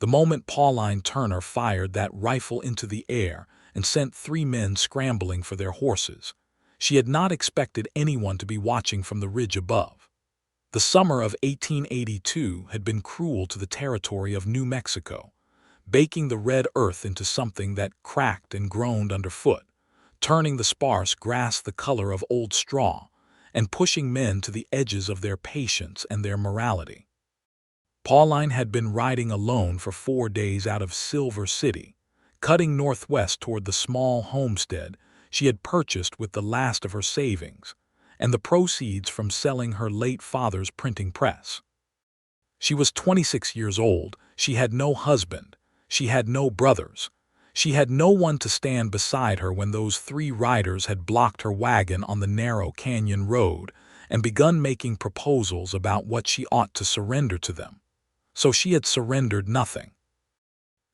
The moment Pauline Turner fired that rifle into the air and sent 3 men scrambling for their horses, she had not expected anyone to be watching from the ridge above. The summer of 1882 had been cruel to the territory of New Mexico, baking the red earth into something that cracked and groaned underfoot, turning the sparse grass the color of old straw, and pushing men to the edges of their patience and their morality. Pauline had been riding alone for 4 days out of Silver City, cutting northwest toward the small homestead she had purchased with the last of her savings and the proceeds from selling her late father's printing press. She was 26 years old, she had no husband, she had no brothers, she had no one to stand beside her when those 3 riders had blocked her wagon on the narrow canyon road and begun making proposals about what she ought to surrender to them. So she had surrendered nothing.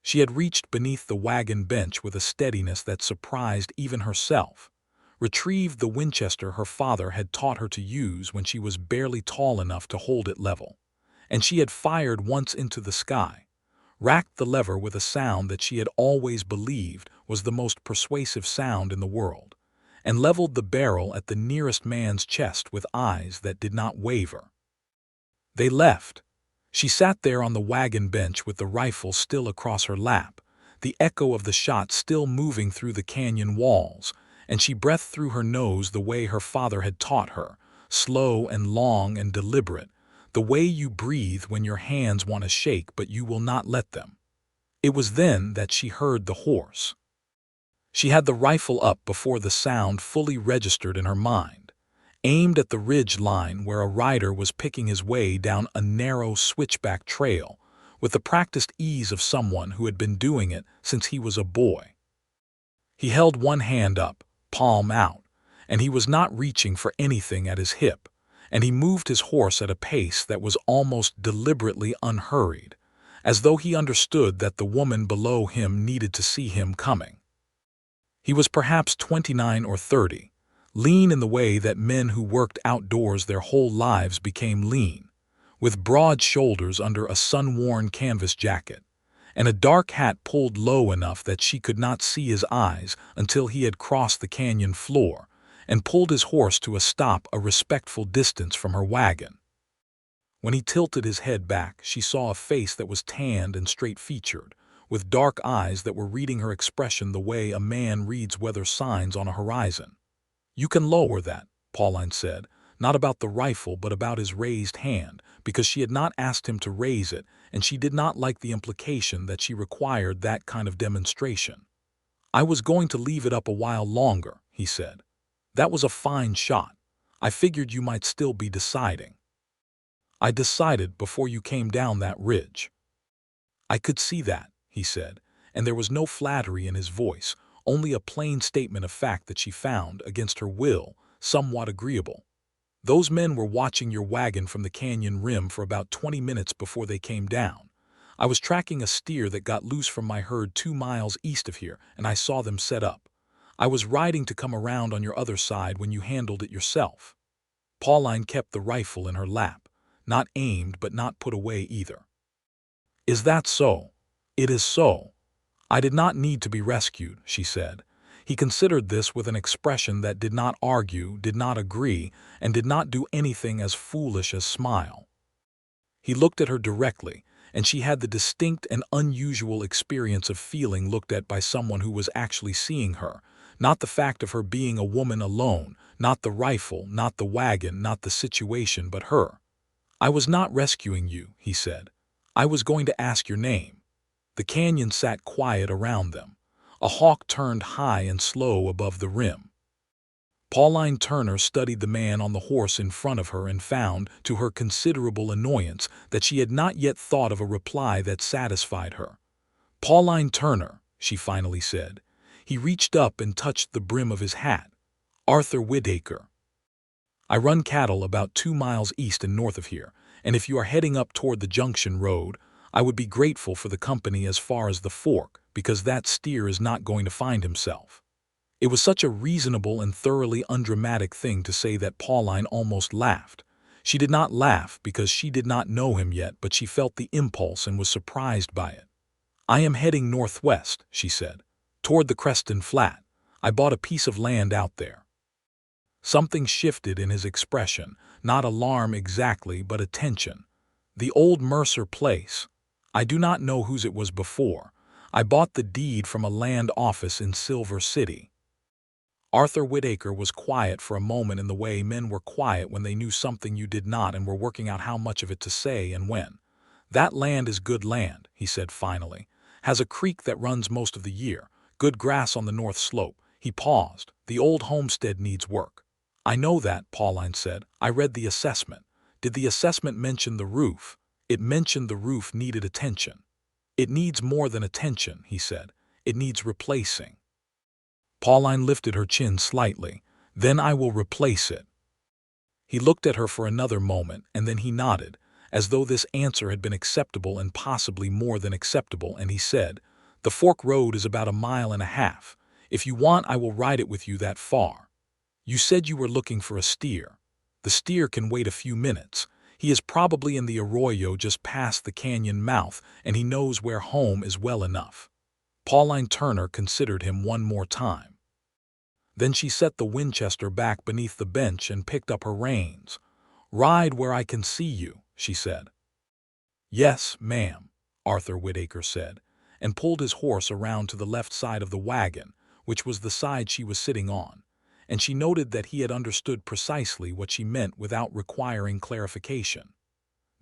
She had reached beneath the wagon bench with a steadiness that surprised even herself, retrieved the Winchester her father had taught her to use when she was barely tall enough to hold it level, and she had fired once into the sky, racked the lever with a sound that she had always believed was the most persuasive sound in the world, and leveled the barrel at the nearest man's chest with eyes that did not waver. They left. She sat there on the wagon bench with the rifle still across her lap, the echo of the shot still moving through the canyon walls, and she breathed through her nose the way her father had taught her, slow and long and deliberate, the way you breathe when your hands want to shake but you will not let them. It was then that she heard the horse. She had the rifle up before the sound fully registered in her mind, aimed at the ridge line where a rider was picking his way down a narrow switchback trail with the practiced ease of someone who had been doing it since he was a boy. He held one hand up, palm out, and he was not reaching for anything at his hip, and he moved his horse at a pace that was almost deliberately unhurried, as though he understood that the woman below him needed to see him coming. He was perhaps 29 or 30, lean in the way that men who worked outdoors their whole lives became lean, with broad shoulders under a sun-worn canvas jacket, and a dark hat pulled low enough that she could not see his eyes until he had crossed the canyon floor and pulled his horse to a stop a respectful distance from her wagon. When he tilted his head back, she saw a face that was tanned and straight-featured, with dark eyes that were reading her expression the way a man reads weather signs on a horizon. "You can lower that," Pauline said, not about the rifle but about his raised hand, because she had not asked him to raise it, and she did not like the implication that she required that kind of demonstration. "I was going to leave it up a while longer," he said. "That was a fine shot. I figured you might still be deciding." "I decided before you came down that ridge." "I could see that," he said, and there was no flattery in his voice, only a plain statement of fact that she found, against her will, somewhat agreeable. "Those men were watching your wagon from the canyon rim for about 20 minutes before they came down. I was tracking a steer that got loose from my herd 2 miles east of here, and I saw them set up. I was riding to come around on your other side when you handled it yourself." Pauline kept the rifle in her lap, not aimed but not put away either. "Is that so?" "It is so. I did not need to be rescued," she said. He considered this with an expression that did not argue, did not agree, and did not do anything as foolish as smile. He looked at her directly, and she had the distinct and unusual experience of feeling looked at by someone who was actually seeing her, not the fact of her being a woman alone, not the rifle, not the wagon, not the situation, but her. "I was not rescuing you," he said. "I was going to ask your name." The canyon sat quiet around them. A hawk turned high and slow above the rim. Pauline Turner studied the man on the horse in front of her and found, to her considerable annoyance, that she had not yet thought of a reply that satisfied her. "Pauline Turner," she finally said. He reached up and touched the brim of his hat. "Arthur Whittaker. I run cattle about 2 miles east and north of here, and if you are heading up toward the Junction Road, I would be grateful for the company as far as the fork, because that steer is not going to find himself." It was such a reasonable and thoroughly undramatic thing to say that Pauline almost laughed. She did not laugh because she did not know him yet, but she felt the impulse and was surprised by it. "I am heading northwest," she said, "toward the Creston Flat. I bought a piece of land out there." Something shifted in his expression, not alarm exactly, but attention. "The old Mercer place. I do not know whose it was before. I bought the deed from a land office in Silver City." Arthur Whitaker was quiet for a moment in the way men were quiet when they knew something you did not and were working out how much of it to say and when. "That land is good land," he said finally. "Has a creek that runs most of the year, good grass on the north slope." He paused. "The old homestead needs work." "I know that," Pauline said. "I read the assessment." "Did the assessment mention the roof?" "It mentioned the roof needed attention." "It needs more than attention," he said. "It needs replacing." Pauline lifted her chin slightly. "Then I will replace it." He looked at her for another moment, and then he nodded, as though this answer had been acceptable and possibly more than acceptable, and he said, "The Fork Road is about 1.5 miles. If you want, I will ride it with you that far. You said you were looking for a steer. The steer can wait a few minutes. He is probably in the arroyo just past the canyon mouth, and he knows where home is well enough." Pauline Turner considered him one more time. Then she set the Winchester back beneath the bench and picked up her reins. "Ride where I can see you," she said. "Yes, ma'am," Arthur Whitaker said, and pulled his horse around to the left side of the wagon, which was the side she was sitting on, and she noted that he had understood precisely what she meant without requiring clarification.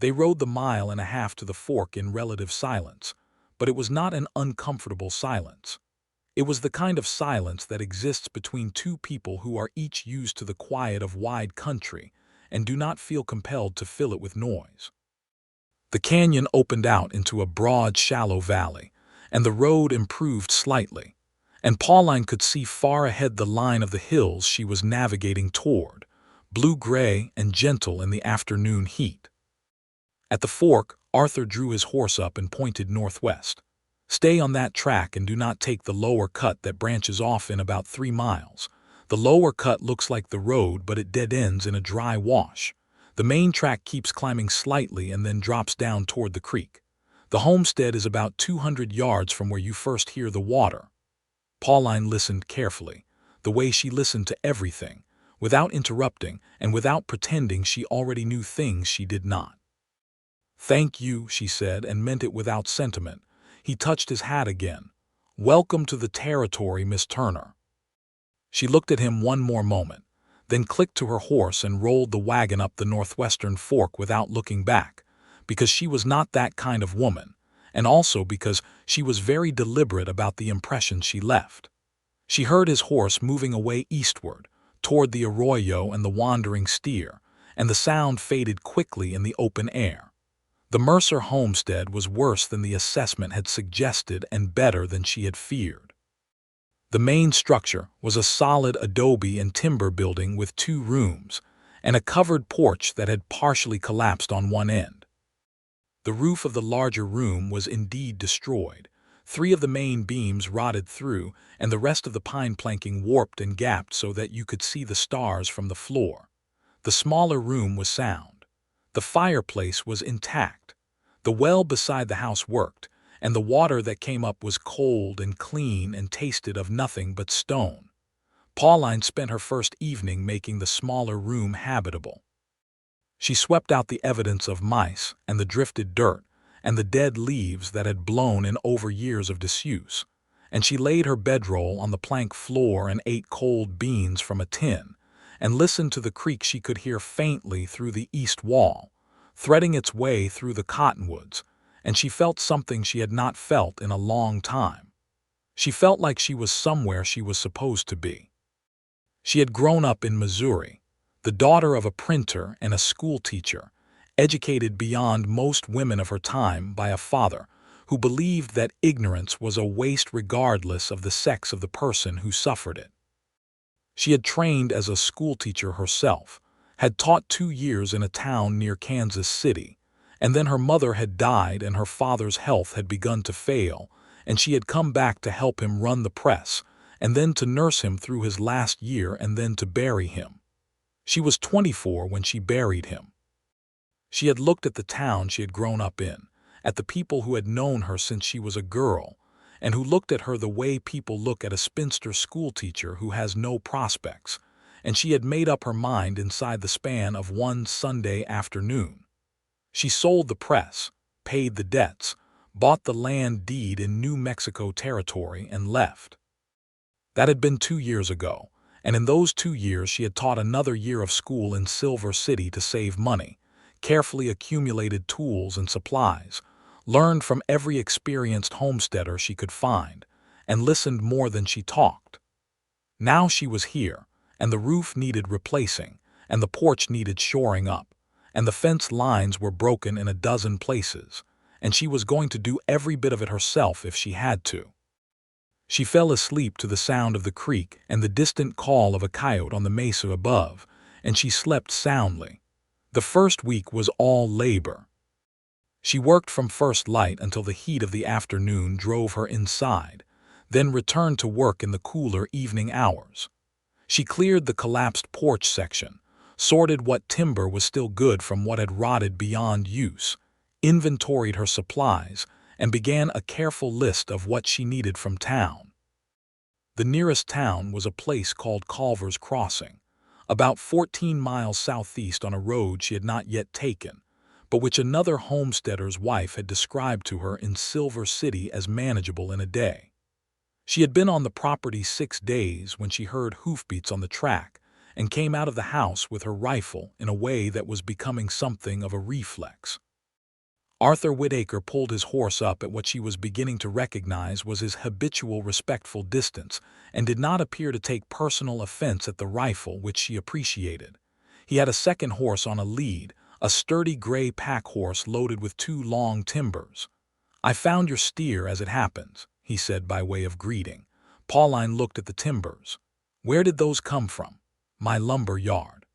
They rode the 1.5 miles to the fork in relative silence, but it was not an uncomfortable silence. It was the kind of silence that exists between two people who are each used to the quiet of wide country and do not feel compelled to fill it with noise. The canyon opened out into a broad, shallow valley, and the road improved slightly, and Pauline could see far ahead the line of the hills she was navigating toward, blue-gray and gentle in the afternoon heat. At the fork, Arthur drew his horse up and pointed northwest. "Stay on that track and do not take the lower cut that branches off in about 3 miles. The lower cut looks like the road, but it dead ends in a dry wash. The main track keeps climbing slightly and then drops down toward the creek. The homestead is about 200 yards from where you first hear the water." Pauline listened carefully, the way she listened to everything, without interrupting and without pretending she already knew things she did not. "Thank you," she said, and meant it without sentiment. He touched his hat again. "Welcome to the territory, Miss Turner." She looked at him one more moment, then clicked to her horse and rolled the wagon up the northwestern fork without looking back, because she was not that kind of woman, and also because she was very deliberate about the impression she left. She heard his horse moving away eastward, toward the arroyo and the wandering steer, and the sound faded quickly in the open air. The Mercer homestead was worse than the assessment had suggested and better than she had feared. The main structure was a solid adobe and timber building with 2 rooms and a covered porch that had partially collapsed on one end. The roof of the larger room was indeed destroyed. 3 of the main beams rotted through, and the rest of the pine planking warped and gapped so that you could see the stars from the floor. The smaller room was sound. The fireplace was intact. The well beside the house worked, and the water that came up was cold and clean and tasted of nothing but stone. Pauline spent her first evening making the smaller room habitable. She swept out the evidence of mice and the drifted dirt and the dead leaves that had blown in over years of disuse, and she laid her bedroll on the plank floor and ate cold beans from a tin, and listened to the creek she could hear faintly through the east wall, threading its way through the cottonwoods, and she felt something she had not felt in a long time. She felt like she was somewhere she was supposed to be. She had grown up in Missouri, the daughter of a printer and a school teacher, educated beyond most women of her time by a father who believed that ignorance was a waste regardless of the sex of the person who suffered it. She had trained as a schoolteacher herself, had taught 2 years in a town near Kansas City, and then her mother had died and her father's health had begun to fail, and she had come back to help him run the press, and then to nurse him through his last year and then to bury him. She was 24 when she buried him. She had looked at the town she had grown up in, at the people who had known her since she was a girl, and who looked at her the way people look at a spinster schoolteacher who has no prospects, and she had made up her mind inside the span of one Sunday afternoon. She sold the press, paid the debts, bought the land deed in New Mexico territory, and left. That had been 2 years ago, and in those 2 years she had taught another year of school in Silver City to save money, carefully accumulated tools and supplies, learned from every experienced homesteader she could find, and listened more than she talked. Now she was here, and the roof needed replacing, and the porch needed shoring up, and the fence lines were broken in a dozen places, and she was going to do every bit of it herself if she had to. She fell asleep to the sound of the creek and the distant call of a coyote on the mesa above, and she slept soundly. The first week was all labor. She worked from first light until the heat of the afternoon drove her inside, then returned to work in the cooler evening hours. She cleared the collapsed porch section, sorted what timber was still good from what had rotted beyond use, inventoried her supplies, and began a careful list of what she needed from town. The nearest town was a place called Culver's Crossing, about 14 miles southeast on a road she had not yet taken, but which another homesteader's wife had described to her in Silver City as manageable in a day. She had been on the property 6 days when she heard hoofbeats on the track and came out of the house with her rifle in a way that was becoming something of a reflex. Arthur Whitaker pulled his horse up at what she was beginning to recognize was his habitual respectful distance and did not appear to take personal offense at the rifle, which she appreciated. He had a second horse on a lead, a sturdy gray pack horse loaded with 2 long timbers. "I found your steer as it happens," he said by way of greeting. Pauline looked at the timbers. "Where did those come from?" "My lumber yard.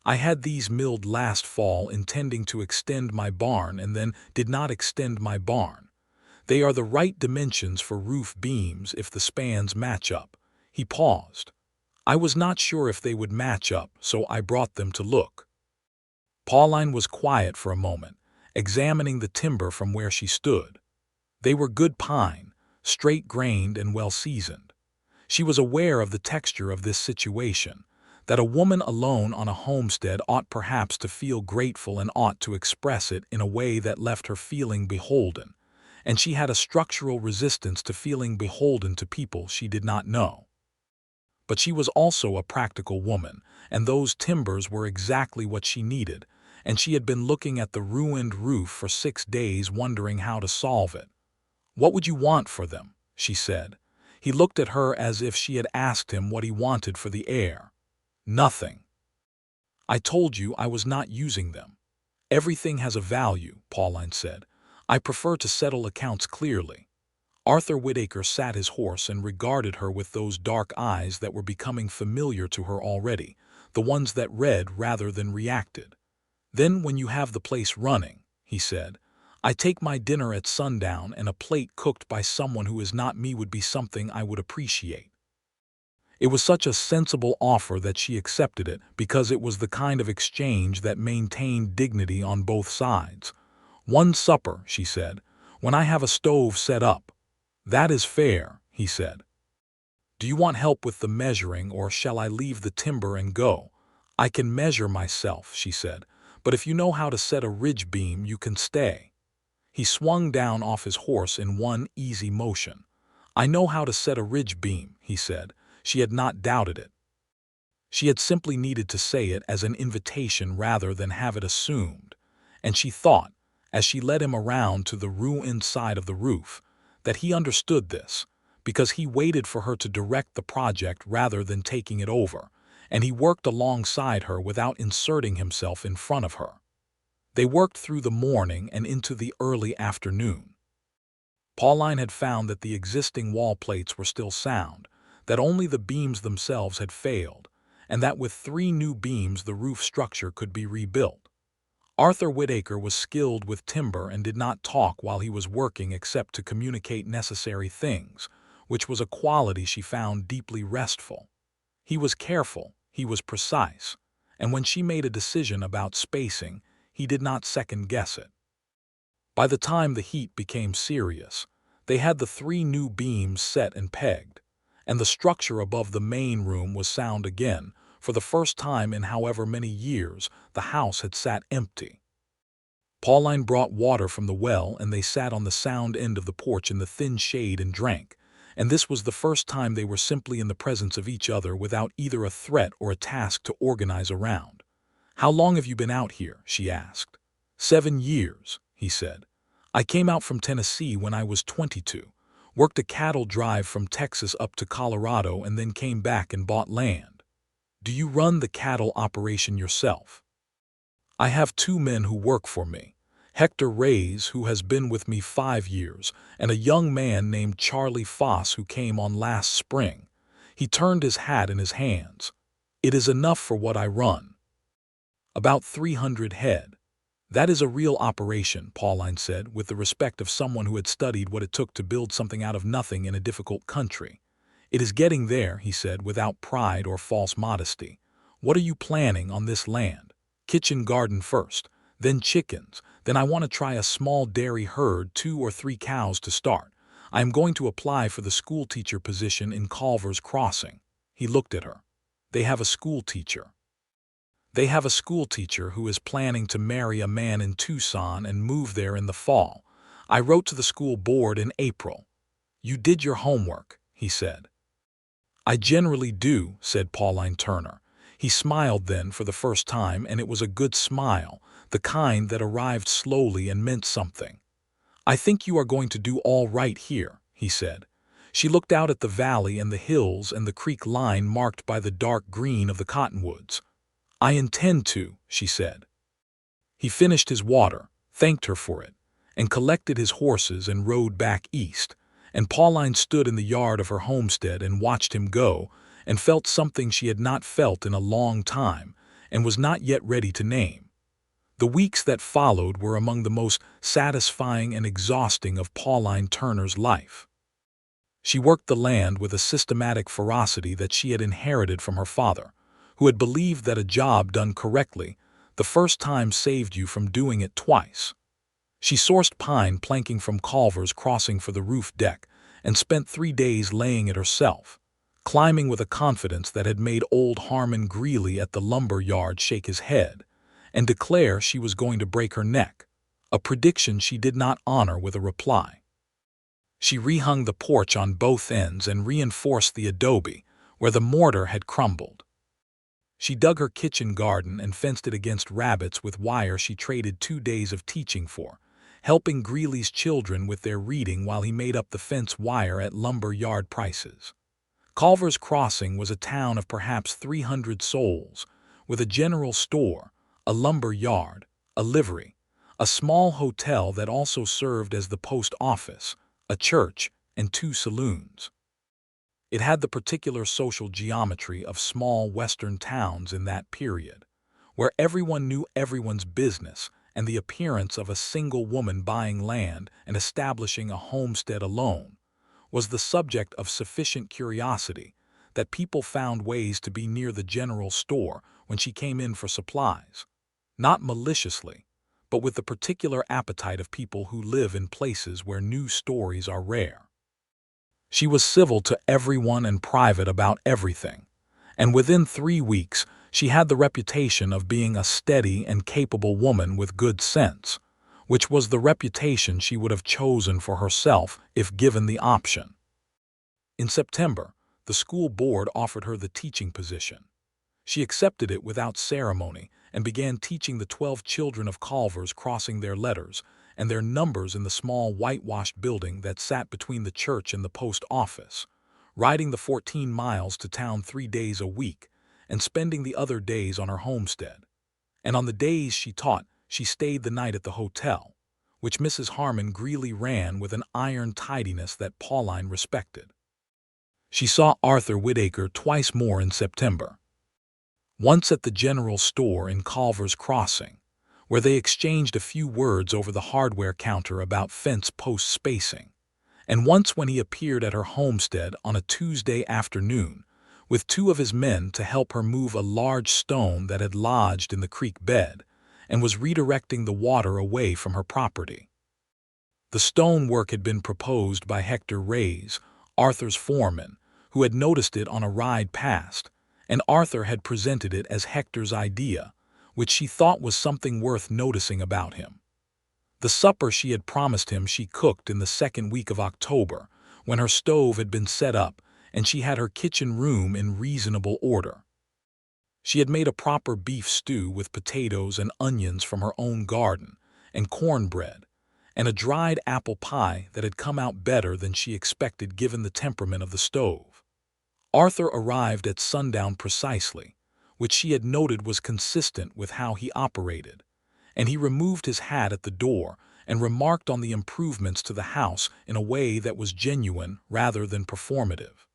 I had these milled last fall intending to extend my barn and then did not extend my barn. They are the right dimensions for roof beams if the spans match up." He paused. "I was not sure if they would match up, so I brought them to look." Pauline was quiet for a moment, examining the timber from where she stood. They were good pine, straight-grained and well-seasoned. She was aware of the texture of this situation, that a woman alone on a homestead ought perhaps to feel grateful and ought to express it in a way that left her feeling beholden, and she had a structural resistance to feeling beholden to people she did not know. But she was also a practical woman, and those timbers were exactly what she needed, and she had been looking at the ruined roof for 6 days wondering how to solve it. "What would you want for them?" she said. He looked at her as if she had asked him what he wanted for the air. "Nothing. I told you I was not using them." "Everything has a value," Pauline said. "I prefer to settle accounts clearly." Arthur Whitaker sat his horse and regarded her with those dark eyes that were becoming familiar to her already, the ones that read rather than reacted. "Then when you have the place running," he said, "I take my dinner at sundown, and a plate cooked by someone who is not me would be something I would appreciate." It was such a sensible offer that she accepted it because it was the kind of exchange that maintained dignity on both sides. "One supper," she said, "when I have a stove set up." "That is fair," he said. "Do you want help with the measuring, or shall I leave the timber and go?" "I can measure myself," she said, "but if you know how to set a ridge beam, you can stay." He swung down off his horse in one easy motion. "I know how to set a ridge beam," he said. She had not doubted it. She had simply needed to say it as an invitation rather than have it assumed, and she thought, as she led him around to the ruined side of the roof, that he understood this, because he waited for her to direct the project rather than taking it over, and he worked alongside her without inserting himself in front of her. They worked through the morning and into the early afternoon. Pauline had found that the existing wall plates were still sound, that only the beams themselves had failed, and that with 3 new beams the roof structure could be rebuilt. Arthur Whitaker was skilled with timber and did not talk while he was working except to communicate necessary things, which was a quality she found deeply restful. He was careful, he was precise, and when she made a decision about spacing, he did not second-guess it. By the time the heat became serious, they had the 3 new beams set and pegged, and the structure above the main room was sound again. For the first time in however many years, the house had sat empty. Pauline brought water from the well, and they sat on the sound end of the porch in the thin shade and drank, and this was the first time they were simply in the presence of each other without either a threat or a task to organize around. "How long have you been out here?" she asked. 7 years, he said. "I came out from Tennessee when I was 22, worked a cattle drive from Texas up to Colorado, and then came back and bought land." "Do you run the cattle operation yourself?" "I have 2 men who work for me. Hector Reyes, who has been with me 5 years, and a young man named Charlie Foss who came on last spring." He turned his hat in his hands. "It is enough for what I run. About 300 head. "That is a real operation," Pauline said, with the respect of someone who had studied what it took to build something out of nothing in a difficult country. "It is getting there," he said, without pride or false modesty. "What are you planning on this land?" "Kitchen garden first, then chickens, then I want to try a small dairy herd, 2 or 3 cows to start. I am going to apply for the school teacher position in Culver's Crossing." He looked at her. "They have a school teacher." "They have a school teacher who is planning to marry a man in Tucson and move there in the fall. I wrote to the school board in April." "You did your homework," he said. "I generally do," said Pauline Turner. He smiled then for the first time, and it was a good smile, the kind that arrived slowly and meant something. "I think you are going to do all right here," he said. She looked out at the valley and the hills and the creek line marked by the dark green of the cottonwoods. "I intend to," she said. He finished his water, thanked her for it, and collected his horses and rode back east, and Pauline stood in the yard of her homestead and watched him go, and felt something she had not felt in a long time, and was not yet ready to name. The weeks that followed were among the most satisfying and exhausting of Pauline Turner's life. She worked the land with a systematic ferocity that she had inherited from her father, who had believed that a job done correctly the first time saved you from doing it twice. She sourced pine planking from Culver's Crossing for the roof deck, and spent 3 days laying it herself, climbing with a confidence that had made old Harmon Greeley at the lumber yard shake his head, and declare she was going to break her neck, a prediction she did not honor with a reply. She rehung the porch on both ends and reinforced the adobe where the mortar had crumbled. She dug her kitchen garden and fenced it against rabbits with wire she traded 2 days of teaching for, helping Greeley's children with their reading while he made up the fence wire at lumber yard prices. Culver's Crossing was a town of perhaps 300 souls, with a general store, a lumber yard, a livery, a small hotel that also served as the post office, a church, and 2 saloons. It had the particular social geometry of small western towns in that period, where everyone knew everyone's business, and the appearance of a single woman buying land and establishing a homestead alone was the subject of sufficient curiosity that people found ways to be near the general store when she came in for supplies, not maliciously, but with the particular appetite of people who live in places where new stories are rare. She was civil to everyone and private about everything, and within 3 weeks she had the reputation of being a steady and capable woman with good sense, which was the reputation she would have chosen for herself if given the option. In September, the school board offered her the teaching position. She accepted it without ceremony and began teaching the 12 children of Culver's Crossing their letters and their numbers in the small whitewashed building that sat between the church and the post office, riding the 14 miles to town 3 days a week and spending the other days on her homestead. And on the days she taught, she stayed the night at the hotel, which Mrs. Harmon Greeley ran with an iron tidiness that Pauline respected. She saw Arthur Whittaker twice more in September. Once at the general store in Culver's Crossing, where they exchanged a few words over the hardware counter about fence post spacing, and once when he appeared at her homestead on a Tuesday afternoon with 2 of his men to help her move a large stone that had lodged in the creek bed and was redirecting the water away from her property. The stonework had been proposed by Hector Reyes, Arthur's foreman, who had noticed it on a ride past, and Arthur had presented it as Hector's idea, which she thought was something worth noticing about him. The supper she had promised him she cooked in the second week of October, when her stove had been set up and she had her kitchen room in reasonable order. She had made a proper beef stew with potatoes and onions from her own garden, and cornbread, and a dried apple pie that had come out better than she expected given the temperament of the stove. Arthur arrived at sundown precisely, which she had noted was consistent with how he operated, and he removed his hat at the door and remarked on the improvements to the house in a way that was genuine rather than performative.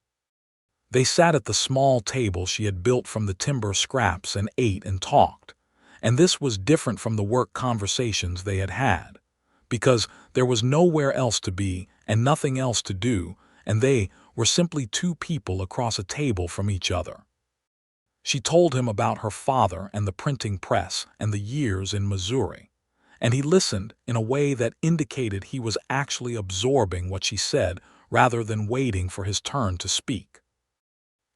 They sat at the small table she had built from the timber scraps and ate and talked, and this was different from the work conversations they had had, because there was nowhere else to be and nothing else to do, and they were simply two people across a table from each other. She told him about her father and the printing press and the years in Missouri, and he listened in a way that indicated he was actually absorbing what she said rather than waiting for his turn to speak.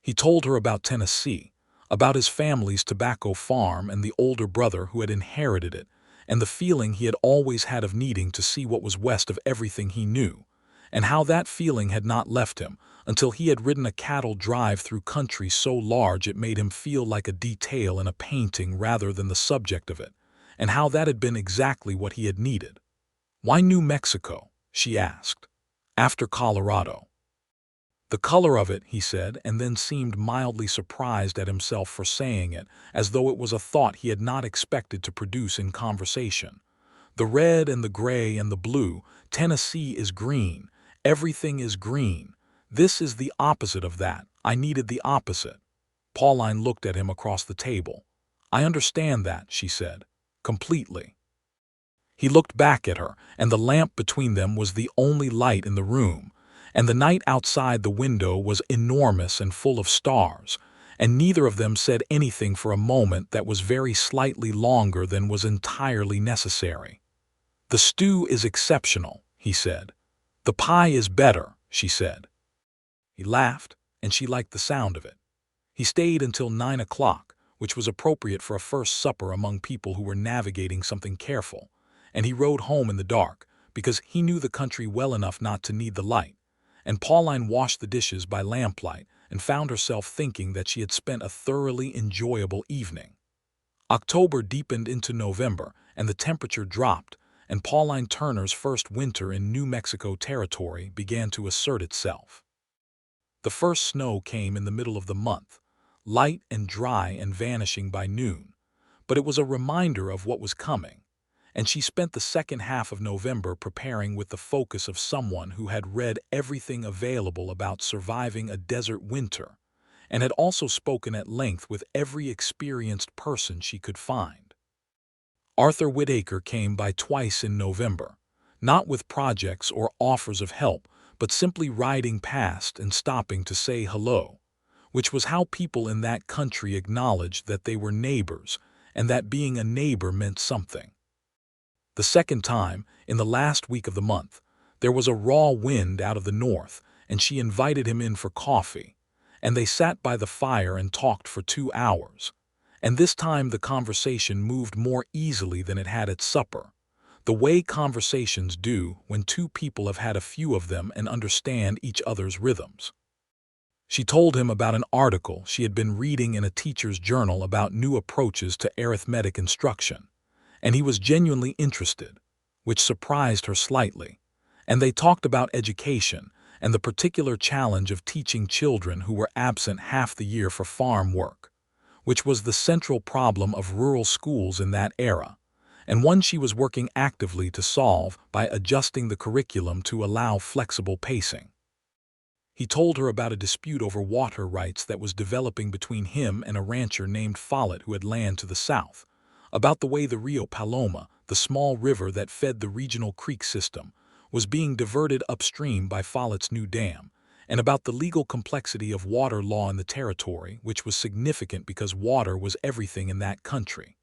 He told her about Tennessee, about his family's tobacco farm and the older brother who had inherited it, and the feeling he had always had of needing to see what was west of everything he knew, and how that feeling had not left him until he had ridden a cattle drive through country so large it made him feel like a detail in a painting rather than the subject of it, and how that had been exactly what he had needed. "Why New Mexico?" she asked. "After Colorado?" "The color of it," he said, and then seemed mildly surprised at himself for saying it, as though it was a thought he had not expected to produce in conversation. "The red and the gray and the blue. Tennessee is green. Everything is green. This is the opposite of that. I needed the opposite." Pauline looked at him across the table. "I understand that," she said. "Completely." He looked back at her, and the lamp between them was the only light in the room, and the night outside the window was enormous and full of stars, and neither of them said anything for a moment that was very slightly longer than was entirely necessary. "The stew is exceptional," he said. "The pie is better," she said. He laughed, and she liked the sound of it. He stayed until 9 o'clock, which was appropriate for a first supper among people who were navigating something careful, and he rode home in the dark, because he knew the country well enough not to need the light, and Pauline washed the dishes by lamplight and found herself thinking that she had spent a thoroughly enjoyable evening. October deepened into November, and the temperature dropped, and Pauline Turner's first winter in New Mexico territory began to assert itself. The first snow came in the middle of the month, light and dry and vanishing by noon, but it was a reminder of what was coming, and she spent the second half of November preparing with the focus of someone who had read everything available about surviving a desert winter, and had also spoken at length with every experienced person she could find. Arthur Whitaker came by twice in November, not with projects or offers of help, but simply riding past and stopping to say hello, which was how people in that country acknowledged that they were neighbors and that being a neighbor meant something. The second time, in the last week of the month, there was a raw wind out of the north, and she invited him in for coffee, and they sat by the fire and talked for 2 hours, and this time the conversation moved more easily than it had at supper, the way conversations do when two people have had a few of them and understand each other's rhythms. She told him about an article she had been reading in a teacher's journal about new approaches to arithmetic instruction, and he was genuinely interested, which surprised her slightly, and they talked about education and the particular challenge of teaching children who were absent half the year for farm work, which was the central problem of rural schools in that era, and one she was working actively to solve by adjusting the curriculum to allow flexible pacing. He told her about a dispute over water rights that was developing between him and a rancher named Follett who had land to the south, about the way the Rio Paloma, the small river that fed the regional creek system, was being diverted upstream by Follett's new dam, and about the legal complexity of water law in the territory, which was significant because water was everything in that country.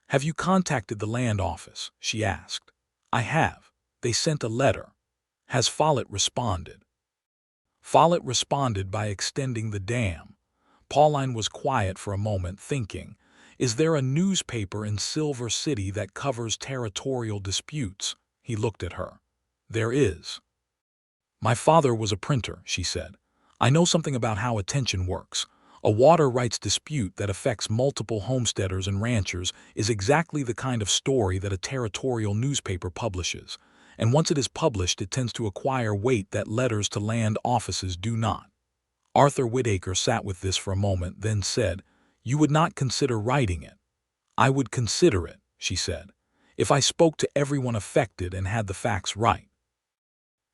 "Have you contacted the land office?" she asked. "I have." They sent a letter. Has Follett responded? Follett responded by extending the dam. Pauline was quiet for a moment, thinking, is there a newspaper in Silver City that covers territorial disputes? He looked at her. There is. My father was a printer, she said. I know something about how attention works. A water rights dispute that affects multiple homesteaders and ranchers is exactly the kind of story that a territorial newspaper publishes. And once it is published, it tends to acquire weight that letters to land offices do not. Arthur Whitaker sat with this for a moment, then said, You would not consider writing it. I would consider it, she said, if I spoke to everyone affected and had the facts right.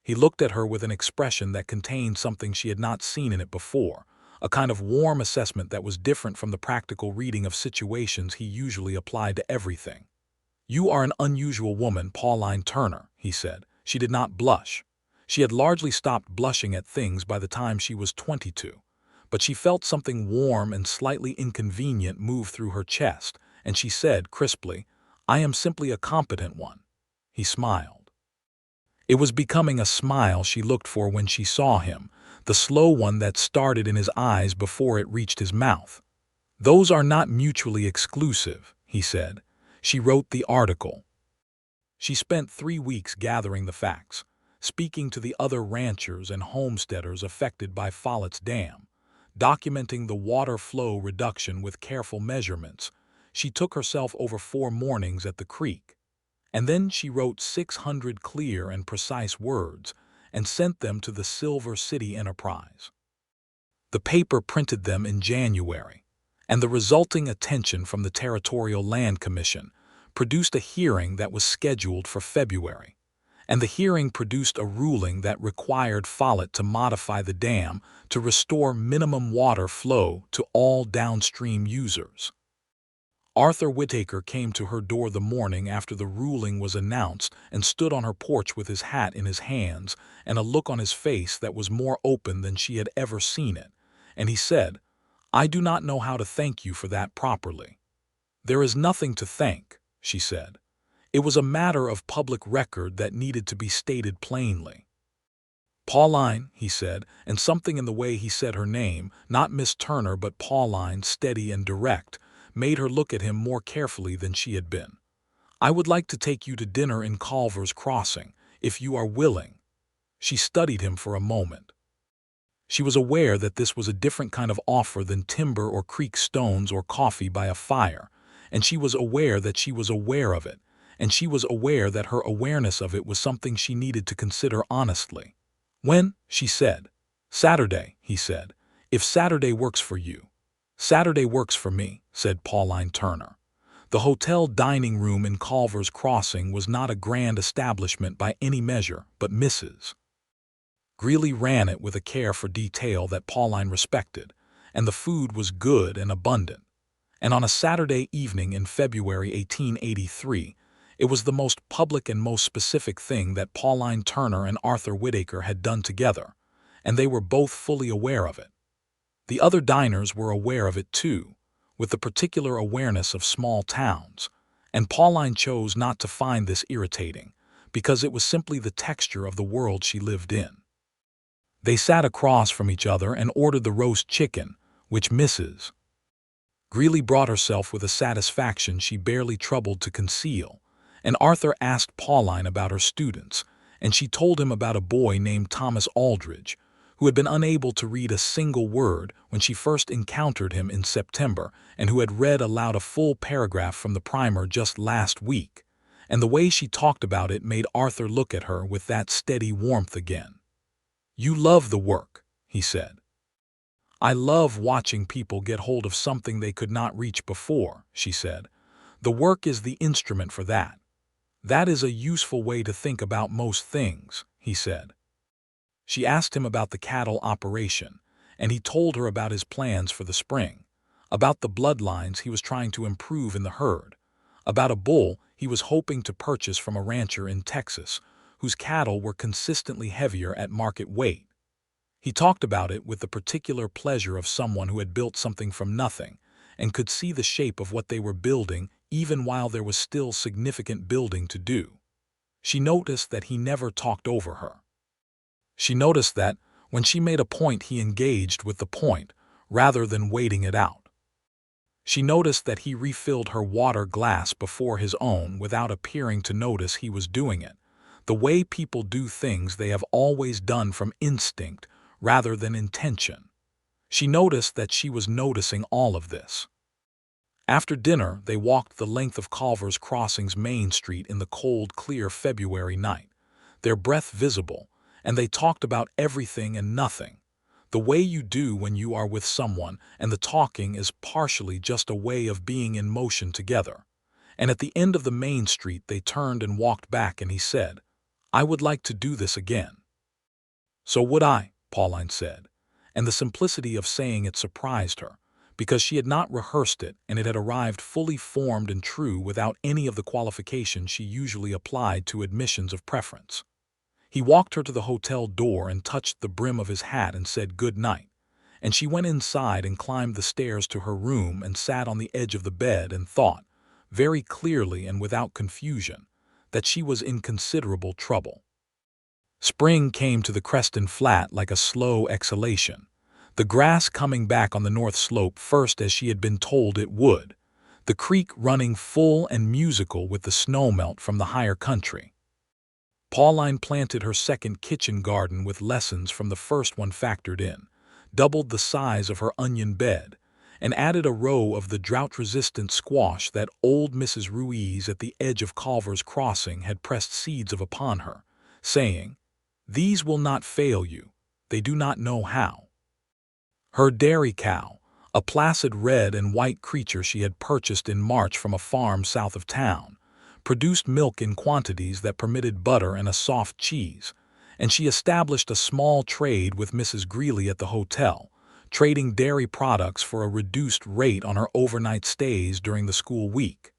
He looked at her with an expression that contained something she had not seen in it before, a kind of warm assessment that was different from the practical reading of situations he usually applied to everything. You are an unusual woman, Pauline Turner, he said. She did not blush. She had largely stopped blushing at things by the time she was 22, but she felt something warm and slightly inconvenient move through her chest, and she said crisply, I am simply a competent one. He smiled. It was becoming a smile she looked for when she saw him, the slow one that started in his eyes before it reached his mouth. Those are not mutually exclusive, he said. She wrote the article. She spent 3 weeks gathering the facts, speaking to the other ranchers and homesteaders affected by Follett's Dam, documenting the water flow reduction with careful measurements. She took herself over 4 mornings at the creek. And then she wrote 600 clear and precise words and sent them to the Silver City Enterprise. The paper printed them in January, and the resulting attention from the Territorial Land Commission produced a hearing that was scheduled for February, and the hearing produced a ruling that required Follett to modify the dam to restore minimum water flow to all downstream users. Arthur Whitaker came to her door the morning after the ruling was announced and stood on her porch with his hat in his hands and a look on his face that was more open than she had ever seen it, and he said, I do not know how to thank you for that properly. There is nothing to thank, she said. It was a matter of public record that needed to be stated plainly. Pauline, he said, and something in the way he said her name, not Miss Turner but Pauline, steady and direct, made her look at him more carefully than she had been. I would like to take you to dinner in Culver's Crossing, if you are willing. She studied him for a moment. She was aware that this was a different kind of offer than timber or creek stones or coffee by a fire, and she was aware that she was aware of it, and she was aware that her awareness of it was something she needed to consider honestly. When? She said. Saturday, he said, if Saturday works for you. Saturday works for me, said Pauline Turner. The hotel dining room in Culver's Crossing was not a grand establishment by any measure, but Mrs. Greeley ran it with a care for detail that Pauline respected, and the food was good and abundant. And on a Saturday evening in February 1883, it was the most public and most specific thing that Pauline Turner and Arthur Whitaker had done together, and they were both fully aware of it. The other diners were aware of it too, with the particular awareness of small towns, and Pauline chose not to find this irritating, because it was simply the texture of the world she lived in. They sat across from each other and ordered the roast chicken, which Mrs. Greeley brought herself with a satisfaction she barely troubled to conceal, and Arthur asked Pauline about her students, and she told him about a boy named Thomas Aldridge, who had been unable to read a single word when she first encountered him in September and who had read aloud a full paragraph from the primer just last week, and the way she talked about it made Arthur look at her with that steady warmth again. You love the work, he said. I love watching people get hold of something they could not reach before, she said. The work is the instrument for that. That is a useful way to think about most things, he said. She asked him about the cattle operation, and he told her about his plans for the spring, about the bloodlines he was trying to improve in the herd, about a bull he was hoping to purchase from a rancher in Texas, whose cattle were consistently heavier at market weight. He talked about it with the particular pleasure of someone who had built something from nothing and could see the shape of what they were building even while there was still significant building to do. She noticed that he never talked over her. She noticed that when she made a point, he engaged with the point rather than waiting it out. She noticed that he refilled her water glass before his own without appearing to notice he was doing it, the way people do things they have always done from instinct rather than intention. She noticed that she was noticing all of this. After dinner, they walked the length of Culver's Crossing's Main Street in the cold, clear February night, their breath visible, and they talked about everything and nothing, the way you do when you are with someone, and the talking is partially just a way of being in motion together. And at the end of the main street they turned and walked back, and he said, "I would like to do this again." "So would I," Pauline said, and the simplicity of saying it surprised her, because she had not rehearsed it and it had arrived fully formed and true without any of the qualifications she usually applied to admissions of preference. He walked her to the hotel door and touched the brim of his hat and said good night, and she went inside and climbed the stairs to her room and sat on the edge of the bed and thought, very clearly and without confusion, that she was in considerable trouble. Spring came to the Creston flat like a slow exhalation, the grass coming back on the north slope first as she had been told it would, the creek running full and musical with the snowmelt from the higher country. Pauline planted her second kitchen garden with lessons from the first one factored in, doubled the size of her onion bed, and added a row of the drought-resistant squash that old Mrs. Ruiz at the edge of Culver's Crossing had pressed seeds of upon her, saying, "These will not fail you, they do not know how." Her dairy cow, a placid red and white creature she had purchased in March from a farm south of town, produced milk in quantities that permitted butter and a soft cheese, and she established a small trade with Mrs. Greeley at the hotel, trading dairy products for a reduced rate on her overnight stays during the school week.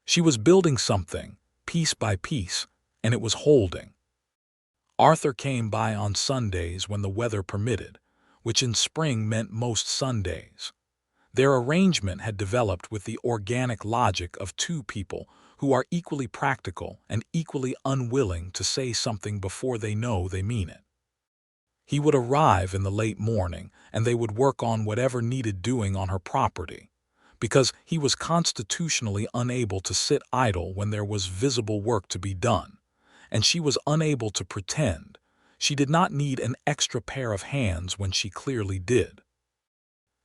She was building something, piece by piece, and it was holding. Arthur came by on Sundays when the weather permitted, which in spring meant most Sundays. Their arrangement had developed with the organic logic of two people who are equally practical and equally unwilling to say something before they know they mean it. He would arrive in the late morning, and they would work on whatever needed doing on her property, because he was constitutionally unable to sit idle when there was visible work to be done, and she was unable to pretend she did not need an extra pair of hands when she clearly did.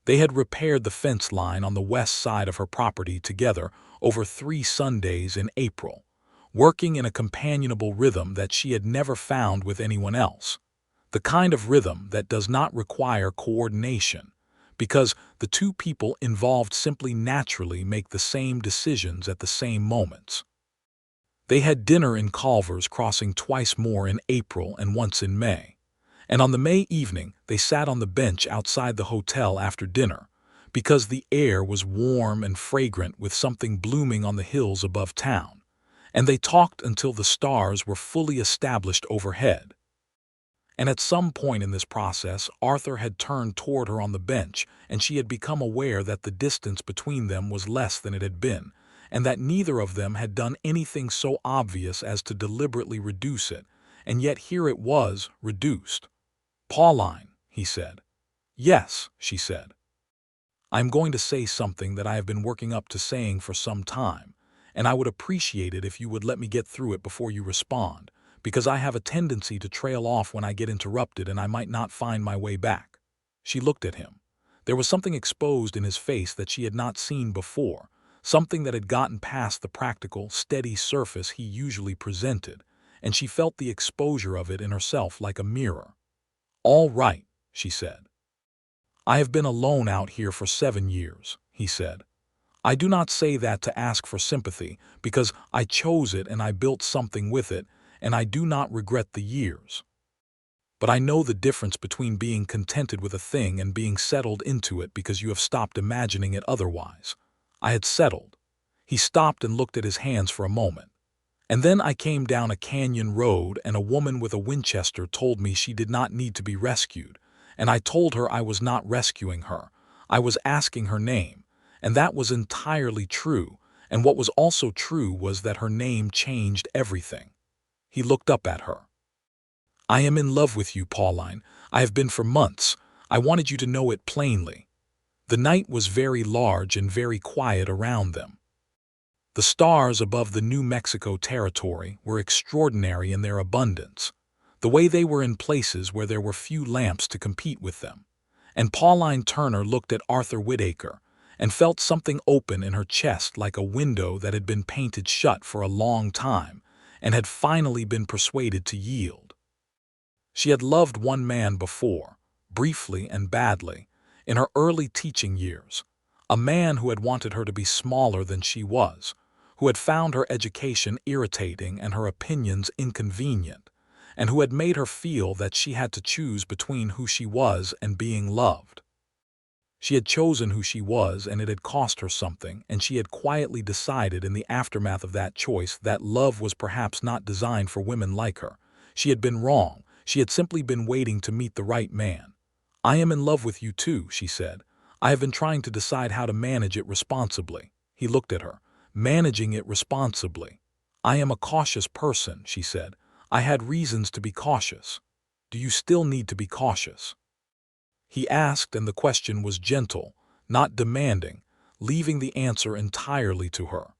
They had repaired the fence line on the west side of her property together over 3 Sundays in April, working in a companionable rhythm that she had never found with anyone else, the kind of rhythm that does not require coordination, because the two people involved simply naturally make the same decisions at the same moments. They had dinner in Culver's Crossing twice more in April and once in May, and on the May evening they sat on the bench outside the hotel after dinner, because the air was warm and fragrant with something blooming on the hills above town, and they talked until the stars were fully established overhead. And at some point in this process, Arthur had turned toward her on the bench, and she had become aware that the distance between them was less than it had been, and that neither of them had done anything so obvious as to deliberately reduce it, and yet here it was, reduced. "Pauline," he said. "Yes," she said. "I am going to say something that I have been working up to saying for some time, and I would appreciate it if you would let me get through it before you respond, because I have a tendency to trail off when I get interrupted and I might not find my way back." She looked at him. There was something exposed in his face that she had not seen before, something that had gotten past the practical, steady surface he usually presented, and she felt the exposure of it in herself like a mirror. "All right," she said. "I have been alone out here for 7 years," he said. "I do not say that to ask for sympathy, because I chose it and I built something with it, and I do not regret the years. But I know the difference between being contented with a thing and being settled into it because you have stopped imagining it otherwise. I had settled." He stopped and looked at his hands for a moment. "And then I came down a canyon road and a woman with a Winchester told me she did not need to be rescued, and I told her I was not rescuing her. I was asking her name, and that was entirely true, and what was also true was that her name changed everything." He looked up at her. "I am in love with you, Pauline. I have been for months. I wanted you to know it plainly." The night was very large and very quiet around them. The stars above the New Mexico territory were extraordinary in their abundance, the way they were in places where there were few lamps to compete with them. And Pauline Turner looked at Arthur Whitaker and felt something open in her chest, like a window that had been painted shut for a long time and had finally been persuaded to yield. She had loved one man before, briefly and badly, in her early teaching years, a man who had wanted her to be smaller than she was, who had found her education irritating and her opinions inconvenient, and who had made her feel that she had to choose between who she was and being loved. She had chosen who she was, and it had cost her something, and she had quietly decided in the aftermath of that choice that love was perhaps not designed for women like her. She had been wrong. She had simply been waiting to meet the right man. "I am in love with you too," she said. "I have been trying to decide how to manage it responsibly." He looked at her. "Managing it responsibly. I am a cautious person," she said. "I had reasons to be cautious. Do you still need to be cautious?" He asked, and the question was gentle, not demanding, leaving the answer entirely to her.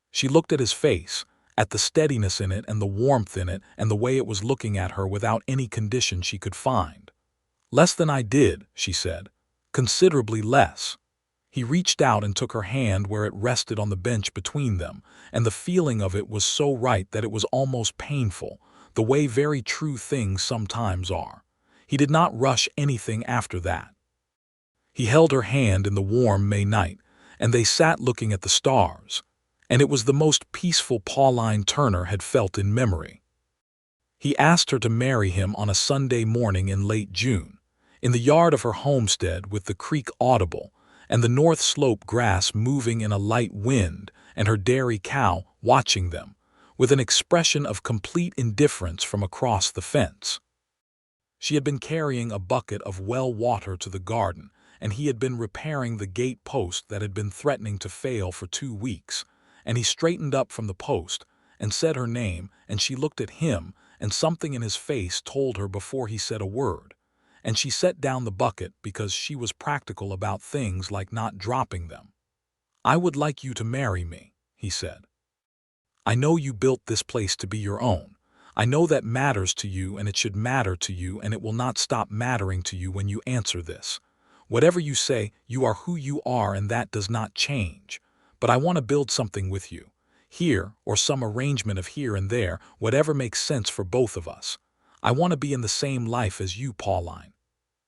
She looked at his face, at the steadiness in it and the warmth in it and the way it was looking at her without any condition she could find. "Less than I did," she said. "Considerably less." He reached out and took her hand where it rested on the bench between them, and the feeling of it was so right that it was almost painful, the way very true things sometimes are. He did not rush anything after that. He held her hand in the warm May night, and they sat looking at the stars, and it was the most peaceful Pauline Turner had felt in memory. He asked her to marry him on a Sunday morning in late June, in the yard of her homestead, with the creek audible, and the north slope grass moving in a light wind, and her dairy cow watching them, with an expression of complete indifference from across the fence. She had been carrying a bucket of well water to the garden, and he had been repairing the gate post that had been threatening to fail for 2 weeks, and he straightened up from the post and said her name, and she looked at him, and something in his face told her before he said a word, and she set down the bucket because she was practical about things like not dropping them. "I would like you to marry me," he said. "I know you built this place to be your own. I know that matters to you, and it should matter to you, and it will not stop mattering to you when you answer this. Whatever you say, you are who you are, and that does not change. But I want to build something with you. Here, or some arrangement of here and there, whatever makes sense for both of us. I want to be in the same life as you, Pauline."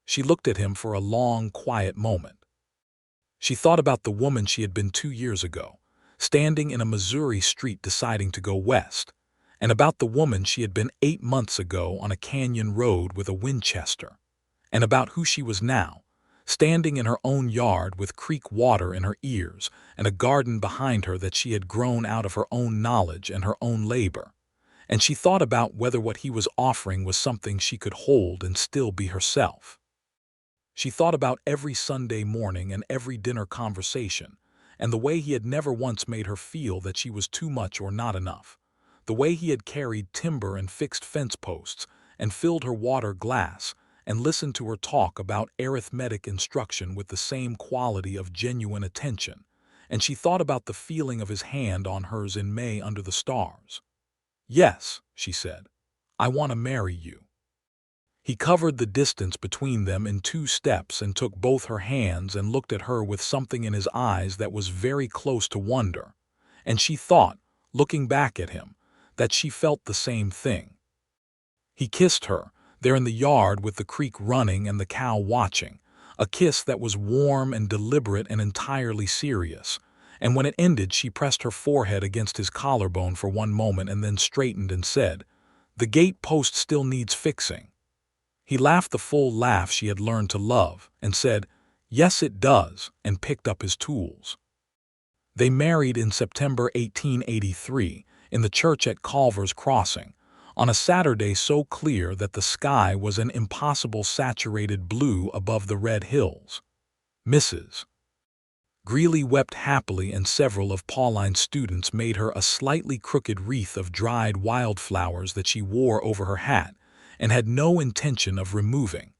She looked at him for a long, quiet moment. She thought about the woman she had been 2 years ago, standing in a Missouri street deciding to go west, and about the woman she had been 8 months ago on a canyon road with a Winchester, and about who she was now, standing in her own yard with creek water in her ears and a garden behind her that she had grown out of her own knowledge and her own labor. And she thought about whether what he was offering was something she could hold and still be herself. She thought about every Sunday morning and every dinner conversation, and the way he had never once made her feel that she was too much or not enough, the way he had carried timber and fixed fence posts and filled her water glass and listened to her talk about arithmetic instruction with the same quality of genuine attention, and she thought about the feeling of his hand on hers in May under the stars. "Yes," she said, "I want to marry you." He covered the distance between them in 2 steps and took both her hands and looked at her with something in his eyes that was very close to wonder, and she thought, looking back at him, that she felt the same thing. He kissed her, there in the yard with the creek running and the cow watching, a kiss that was warm and deliberate and entirely serious, and when it ended she pressed her forehead against his collarbone for one moment and then straightened and said, "The gate post still needs fixing." He laughed the full laugh she had learned to love and said, "Yes, it does," and picked up his tools. They married in September 1883 in the church at Culver's Crossing, on a Saturday so clear that the sky was an impossible saturated blue above the red hills. Mrs. Greeley wept happily, and several of Pauline's students made her a slightly crooked wreath of dried wildflowers that she wore over her hat and had no intention of removing.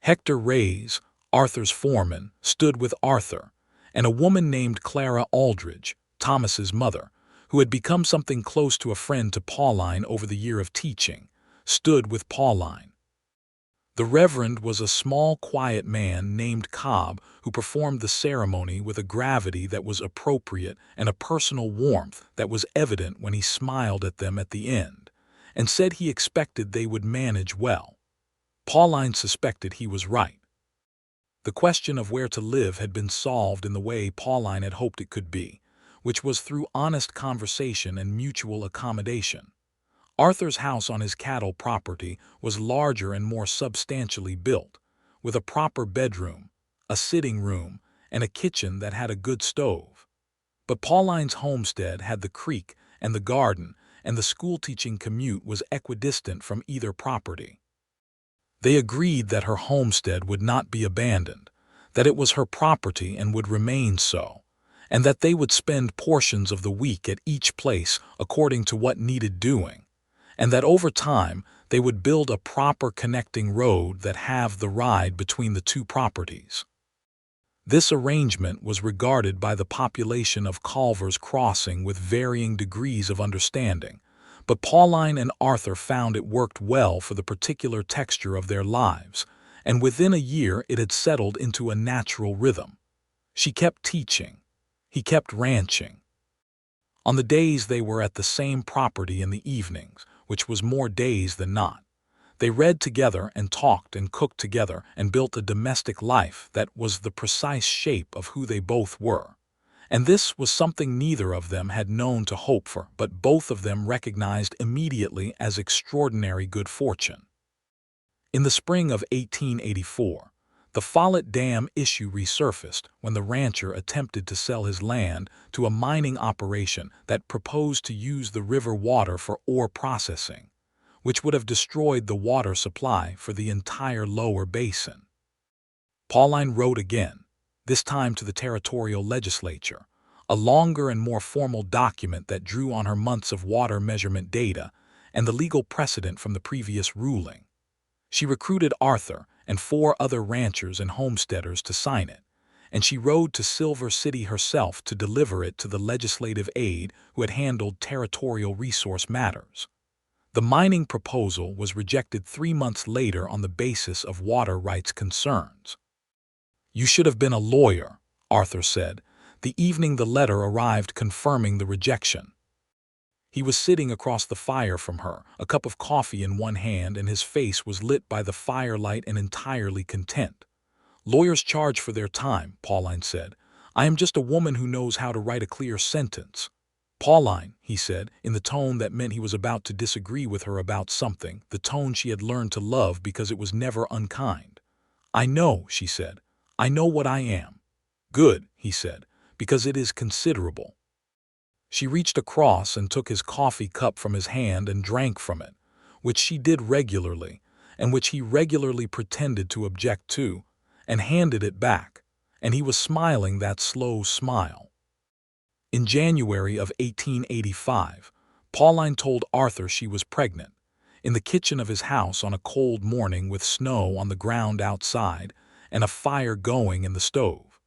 Hector Reyes, Arthur's foreman, stood with Arthur, and a woman named Clara Aldridge, Thomas's mother, who had become something close to a friend to Pauline over the year of teaching, stood with Pauline. The Reverend was a small, quiet man named Cobb who performed the ceremony with a gravity that was appropriate and a personal warmth that was evident when he smiled at them at the end, and said he expected they would manage well. Pauline suspected he was right. The question of where to live had been solved in the way Pauline had hoped it could be, which was through honest conversation and mutual accommodation. Arthur's house on his cattle property was larger and more substantially built, with a proper bedroom, a sitting room, and a kitchen that had a good stove. But Pauline's homestead had the creek and the garden, and the school-teaching commute was equidistant from either property. They agreed that her homestead would not be abandoned, that it was her property and would remain so, and that they would spend portions of the week at each place according to what needed doing, and that over time they would build a proper connecting road that halved the ride between the two properties. This arrangement was regarded by the population of Culver's Crossing with varying degrees of understanding, but Pauline and Arthur found it worked well for the particular texture of their lives, and within a year it had settled into a natural rhythm. She kept teaching. He kept ranching. On the days they were at the same property in the evenings, which was more days than not, they read together and talked and cooked together and built a domestic life that was the precise shape of who they both were. And this was something neither of them had known to hope for, but both of them recognized immediately as extraordinary good fortune. In the spring of 1884, the Follett Dam issue resurfaced when the rancher attempted to sell his land to a mining operation that proposed to use the river water for ore processing, which would have destroyed the water supply for the entire lower basin. Pauline wrote again, this time to the territorial legislature, a longer and more formal document that drew on her months of water measurement data and the legal precedent from the previous ruling. She recruited Arthur and 4 other ranchers and homesteaders to sign it, and she rode to Silver City herself to deliver it to the legislative aide who had handled territorial resource matters. The mining proposal was rejected 3 months later on the basis of water rights concerns. "You should have been a lawyer," Arthur said, the evening the letter arrived confirming the rejection. He was sitting across the fire from her, a cup of coffee in one hand, and his face was lit by the firelight and entirely content. "Lawyers charge for their time," Pauline said. "I am just a woman who knows how to write a clear sentence." "Pauline," he said, in the tone that meant he was about to disagree with her about something, the tone she had learned to love because it was never unkind. "I know," she said. "I know what I am." "Good," he said, "because it is considerable." She reached across and took his coffee cup from his hand and drank from it, which she did regularly, and which he regularly pretended to object to, and handed it back, and he was smiling that slow smile. In January of 1885, Pauline told Arthur she was pregnant, in the kitchen of his house on a cold morning with snow on the ground outside and a fire going in the stove.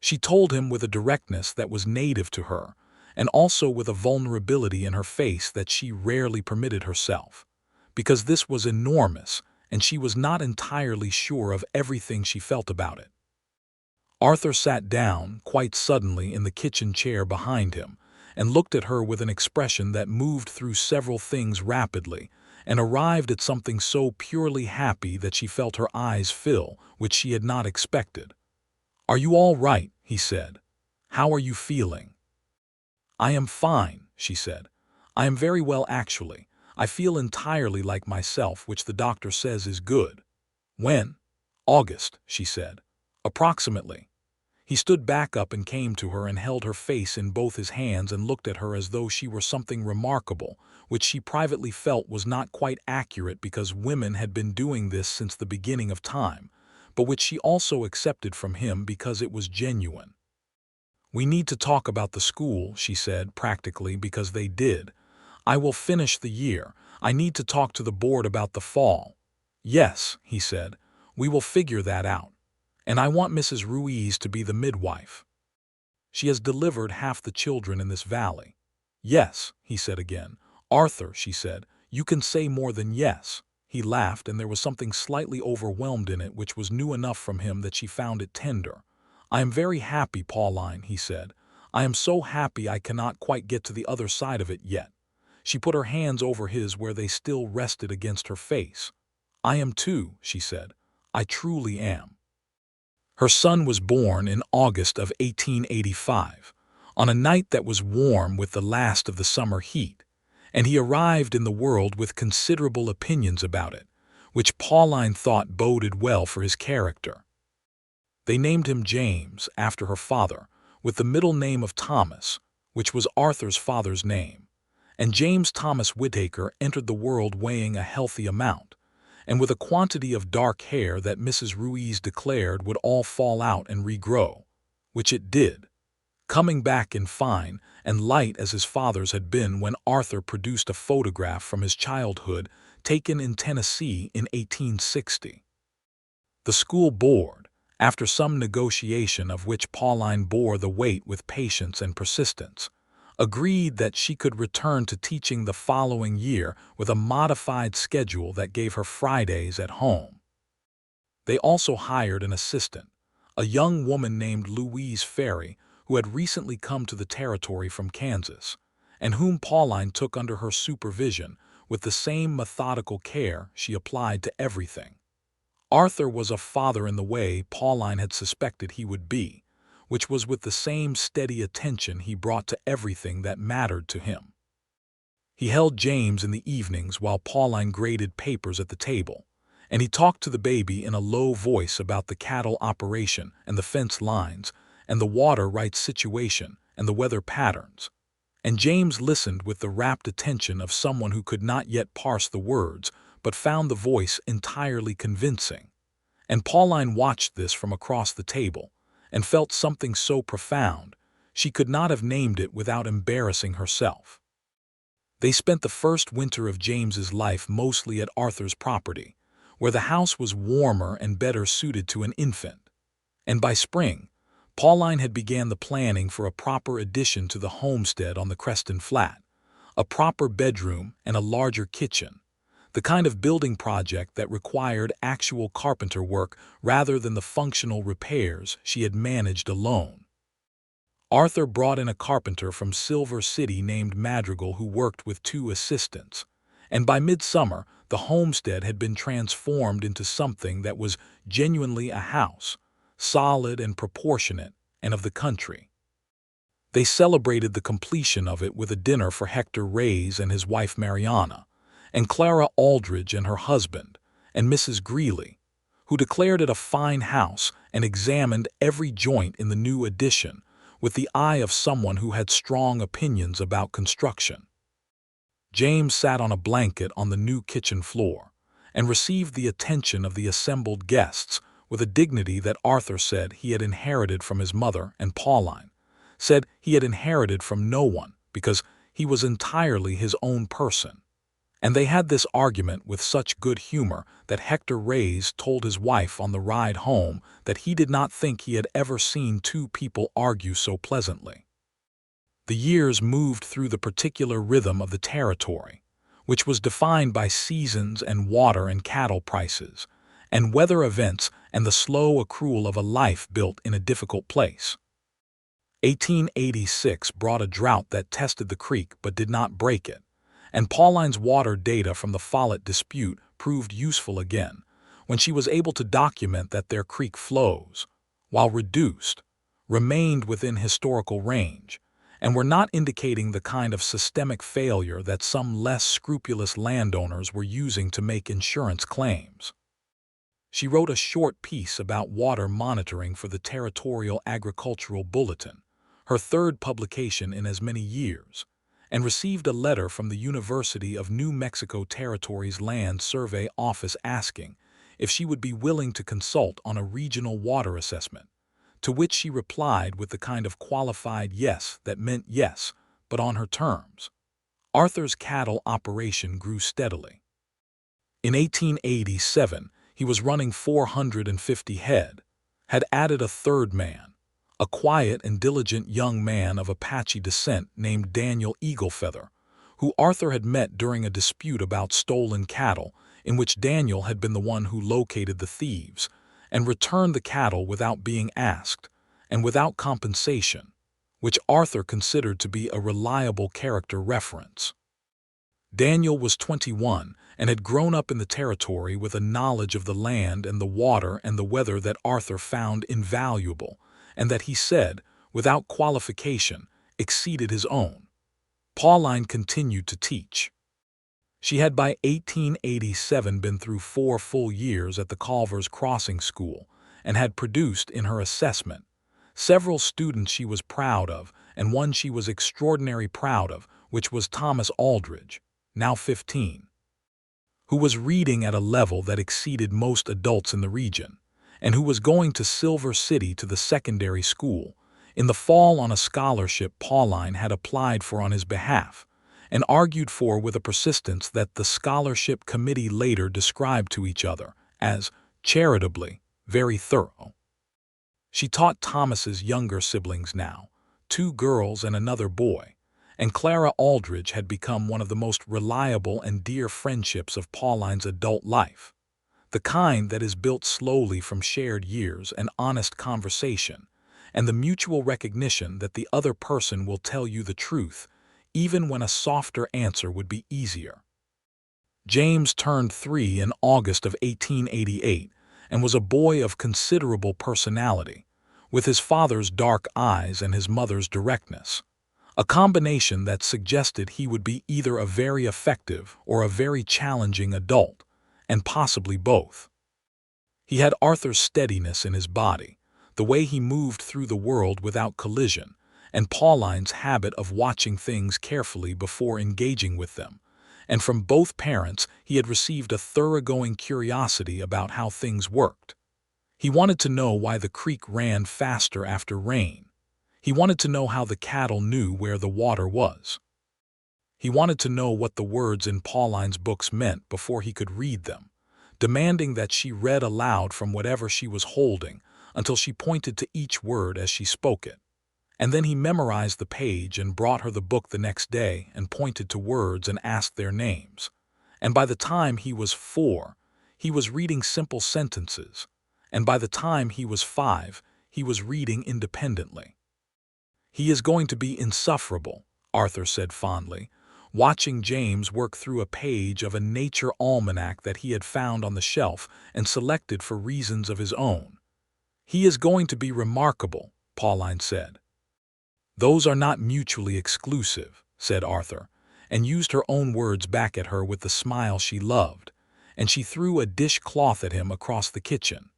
She told him with a directness that was native to her, and also with a vulnerability in her face that she rarely permitted herself, because this was enormous and she was not entirely sure of everything she felt about it. Arthur sat down, quite suddenly, in the kitchen chair behind him, and looked at her with an expression that moved through several things rapidly, and arrived at something so purely happy that she felt her eyes fill, which she had not expected. "Are you all right?" he said. "How are you feeling?" "I am fine," she said. "I am very well, actually. I feel entirely like myself, which the doctor says is good." "When?" "August," she said. "Approximately." He stood back up and came to her and held her face in both his hands and looked at her as though she were something remarkable, which she privately felt was not quite accurate because women had been doing this since the beginning of time, but which she also accepted from him because it was genuine. "We need to talk about the school," she said, practically, because they did. "I will finish the year. I need to talk to the board about the fall." "Yes," he said, "we will figure that out. And I want Mrs. Ruiz to be the midwife. She has delivered half the children in this valley." "Yes," he said again. "Arthur," she said, "you can say more than yes." He laughed, and there was something slightly overwhelmed in it which was new enough from him that she found it tender. "I am very happy, Pauline," he said. "I am so happy I cannot quite get to the other side of it yet." She put her hands over his where they still rested against her face. "I am too," she said. "I truly am." Her son was born in August of 1885, on a night that was warm with the last of the summer heat, and he arrived in the world with considerable opinions about it, which Pauline thought boded well for his character. They named him James, after her father, with the middle name of Thomas, which was Arthur's father's name, and James Thomas Whittaker entered the world weighing a healthy amount, and with a quantity of dark hair that Mrs. Ruiz declared would all fall out and regrow, which it did, coming back in fine and light as his father's had been when Arthur produced a photograph from his childhood taken in Tennessee in 1860. The school board, after some negotiation of which Pauline bore the weight with patience and persistence, agreed that she could return to teaching the following year with a modified schedule that gave her Fridays at home. They also hired an assistant, a young woman named Louise Ferry, who had recently come to the territory from Kansas, and whom Pauline took under her supervision with the same methodical care she applied to everything. Arthur was a father in the way Pauline had suspected he would be, which was with the same steady attention he brought to everything that mattered to him. He held James in the evenings while Pauline graded papers at the table, and he talked to the baby in a low voice about the cattle operation and the fence lines and the water rights situation and the weather patterns. And James listened with the rapt attention of someone who could not yet parse the words but found the voice entirely convincing. And Pauline watched this from across the table, and felt something so profound, she could not have named it without embarrassing herself. They spent the first winter of James's life mostly at Arthur's property, where the house was warmer and better suited to an infant. And by spring, Pauline had began the planning for a proper addition to the homestead on the Creston Flat, a proper bedroom and a larger kitchen, the kind of building project that required actual carpenter work rather than the functional repairs she had managed alone. Arthur brought in a carpenter from Silver City named Madrigal who worked with 2 assistants, and by midsummer the homestead had been transformed into something that was genuinely a house, solid and proportionate, and of the country. They celebrated the completion of it with a dinner for Hector Reyes and his wife Mariana, and Clara Aldridge and her husband, and Mrs. Greeley, who declared it a fine house and examined every joint in the new addition with the eye of someone who had strong opinions about construction. James sat on a blanket on the new kitchen floor and received the attention of the assembled guests with a dignity that Arthur said he had inherited from his mother, and Pauline said he had inherited from no one because he was entirely his own person. And they had this argument with such good humor that Hector Reyes told his wife on the ride home that he did not think he had ever seen 2 people argue so pleasantly. The years moved through the particular rhythm of the territory, which was defined by seasons and water and cattle prices, and weather events and the slow accrual of a life built in a difficult place. 1886 brought a drought that tested the creek but did not break it, and Pauline's water data from the Follett dispute proved useful again when she was able to document that their creek flows, while reduced, remained within historical range, and were not indicating the kind of systemic failure that some less scrupulous landowners were using to make insurance claims. She wrote a short piece about water monitoring for the Territorial Agricultural Bulletin, her 3rd publication in as many years, and received a letter from the University of New Mexico Territory's Land Survey Office asking if she would be willing to consult on a regional water assessment, to which she replied with the kind of qualified yes that meant yes, but on her terms. Arthur's cattle operation grew steadily. In 1887, he was running 450 head, had added a third man, a quiet and diligent young man of Apache descent named Daniel Eaglefeather, who Arthur had met during a dispute about stolen cattle, in which Daniel had been the one who located the thieves and returned the cattle without being asked and without compensation, which Arthur considered to be a reliable character reference. Daniel was 21 and had grown up in the territory with a knowledge of the land and the water and the weather that Arthur found invaluable, and that he said, without qualification, exceeded his own. Pauline continued to teach. She had by 1887 been through 4 full years at the Culver's Crossing School and had produced in her assessment several students she was proud of, and one she was extraordinarily proud of, which was Thomas Aldridge, now 15, who was reading at a level that exceeded most adults in the region, and who was going to Silver City to the secondary school in the fall on a scholarship Pauline had applied for on his behalf, and argued for with a persistence that the scholarship committee later described to each other as, charitably, very thorough. She taught Thomas's younger siblings now, 2 girls and another boy, and Clara Aldridge had become one of the most reliable and dear friendships of Pauline's adult life, the kind that is built slowly from shared years and honest conversation, and the mutual recognition that the other person will tell you the truth, even when a softer answer would be easier. James turned 3 in August of 1888 and was a boy of considerable personality, with his father's dark eyes and his mother's directness, a combination that suggested he would be either a very effective or a very challenging adult, and possibly both. He had Arthur's steadiness in his body, the way he moved through the world without collision, and Pauline's habit of watching things carefully before engaging with them, and from both parents he had received a thoroughgoing curiosity about how things worked. He wanted to know why the creek ran faster after rain. He wanted to know how the cattle knew where the water was. He wanted to know what the words in Pauline's books meant before he could read them, demanding that she read aloud from whatever she was holding until she pointed to each word as she spoke it. And then he memorized the page and brought her the book the next day and pointed to words and asked their names. And by the time he was 4, he was reading simple sentences, and by the time he was 5, he was reading independently. "He is going to be insufferable," Arthur said fondly, watching James work through a page of a nature almanac that he had found on the shelf and selected for reasons of his own. "He is going to be remarkable," Pauline said. "Those are not mutually exclusive," said Arthur, and used her own words back at her with the smile she loved, and she threw a dishcloth at him across the kitchen.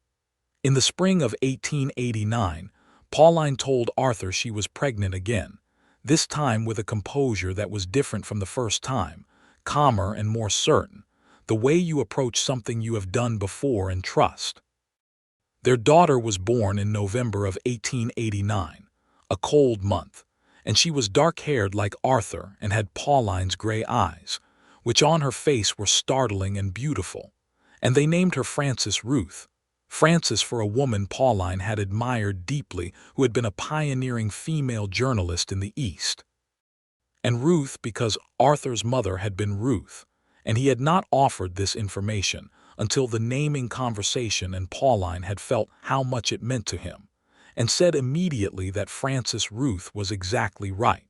In the spring of 1889, Pauline told Arthur she was pregnant again, this time with a composure that was different from the first time, calmer and more certain, the way you approach something you have done before and trust. Their daughter was born in November of 1889, a cold month, and she was dark-haired like Arthur and had Pauline's gray eyes, which on her face were startling and beautiful, and they named her Frances Ruth. Frances for a woman Pauline had admired deeply who had been a pioneering female journalist in the East. And Ruth because Arthur's mother had been Ruth, and he had not offered this information until the naming conversation, and Pauline had felt how much it meant to him, and said immediately that Frances Ruth was exactly right.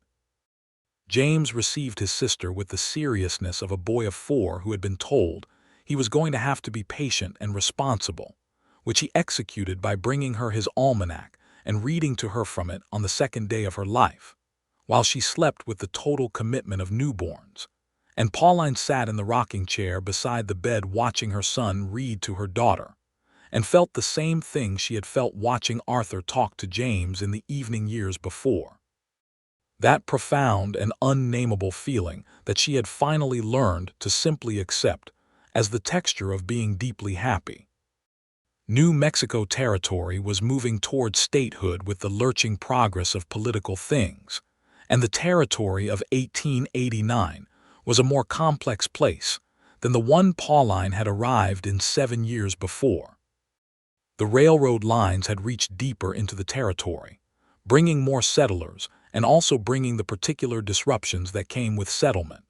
James received his sister with the seriousness of a boy of 4 who had been told he was going to have to be patient and responsible, which he executed by bringing her his almanac and reading to her from it on the 2nd day of her life, while she slept with the total commitment of newborns, and Pauline sat in the rocking chair beside the bed watching her son read to her daughter, and felt the same thing she had felt watching Arthur talk to James in the evening years before. That profound and unnameable feeling that she had finally learned to simply accept as the texture of being deeply happy. New Mexico Territory was moving toward statehood with the lurching progress of political things, and the territory of 1889 was a more complex place than the one Pauline had arrived in 7 years before. The railroad lines had reached deeper into the territory, bringing more settlers and also bringing the particular disruptions that came with settlement.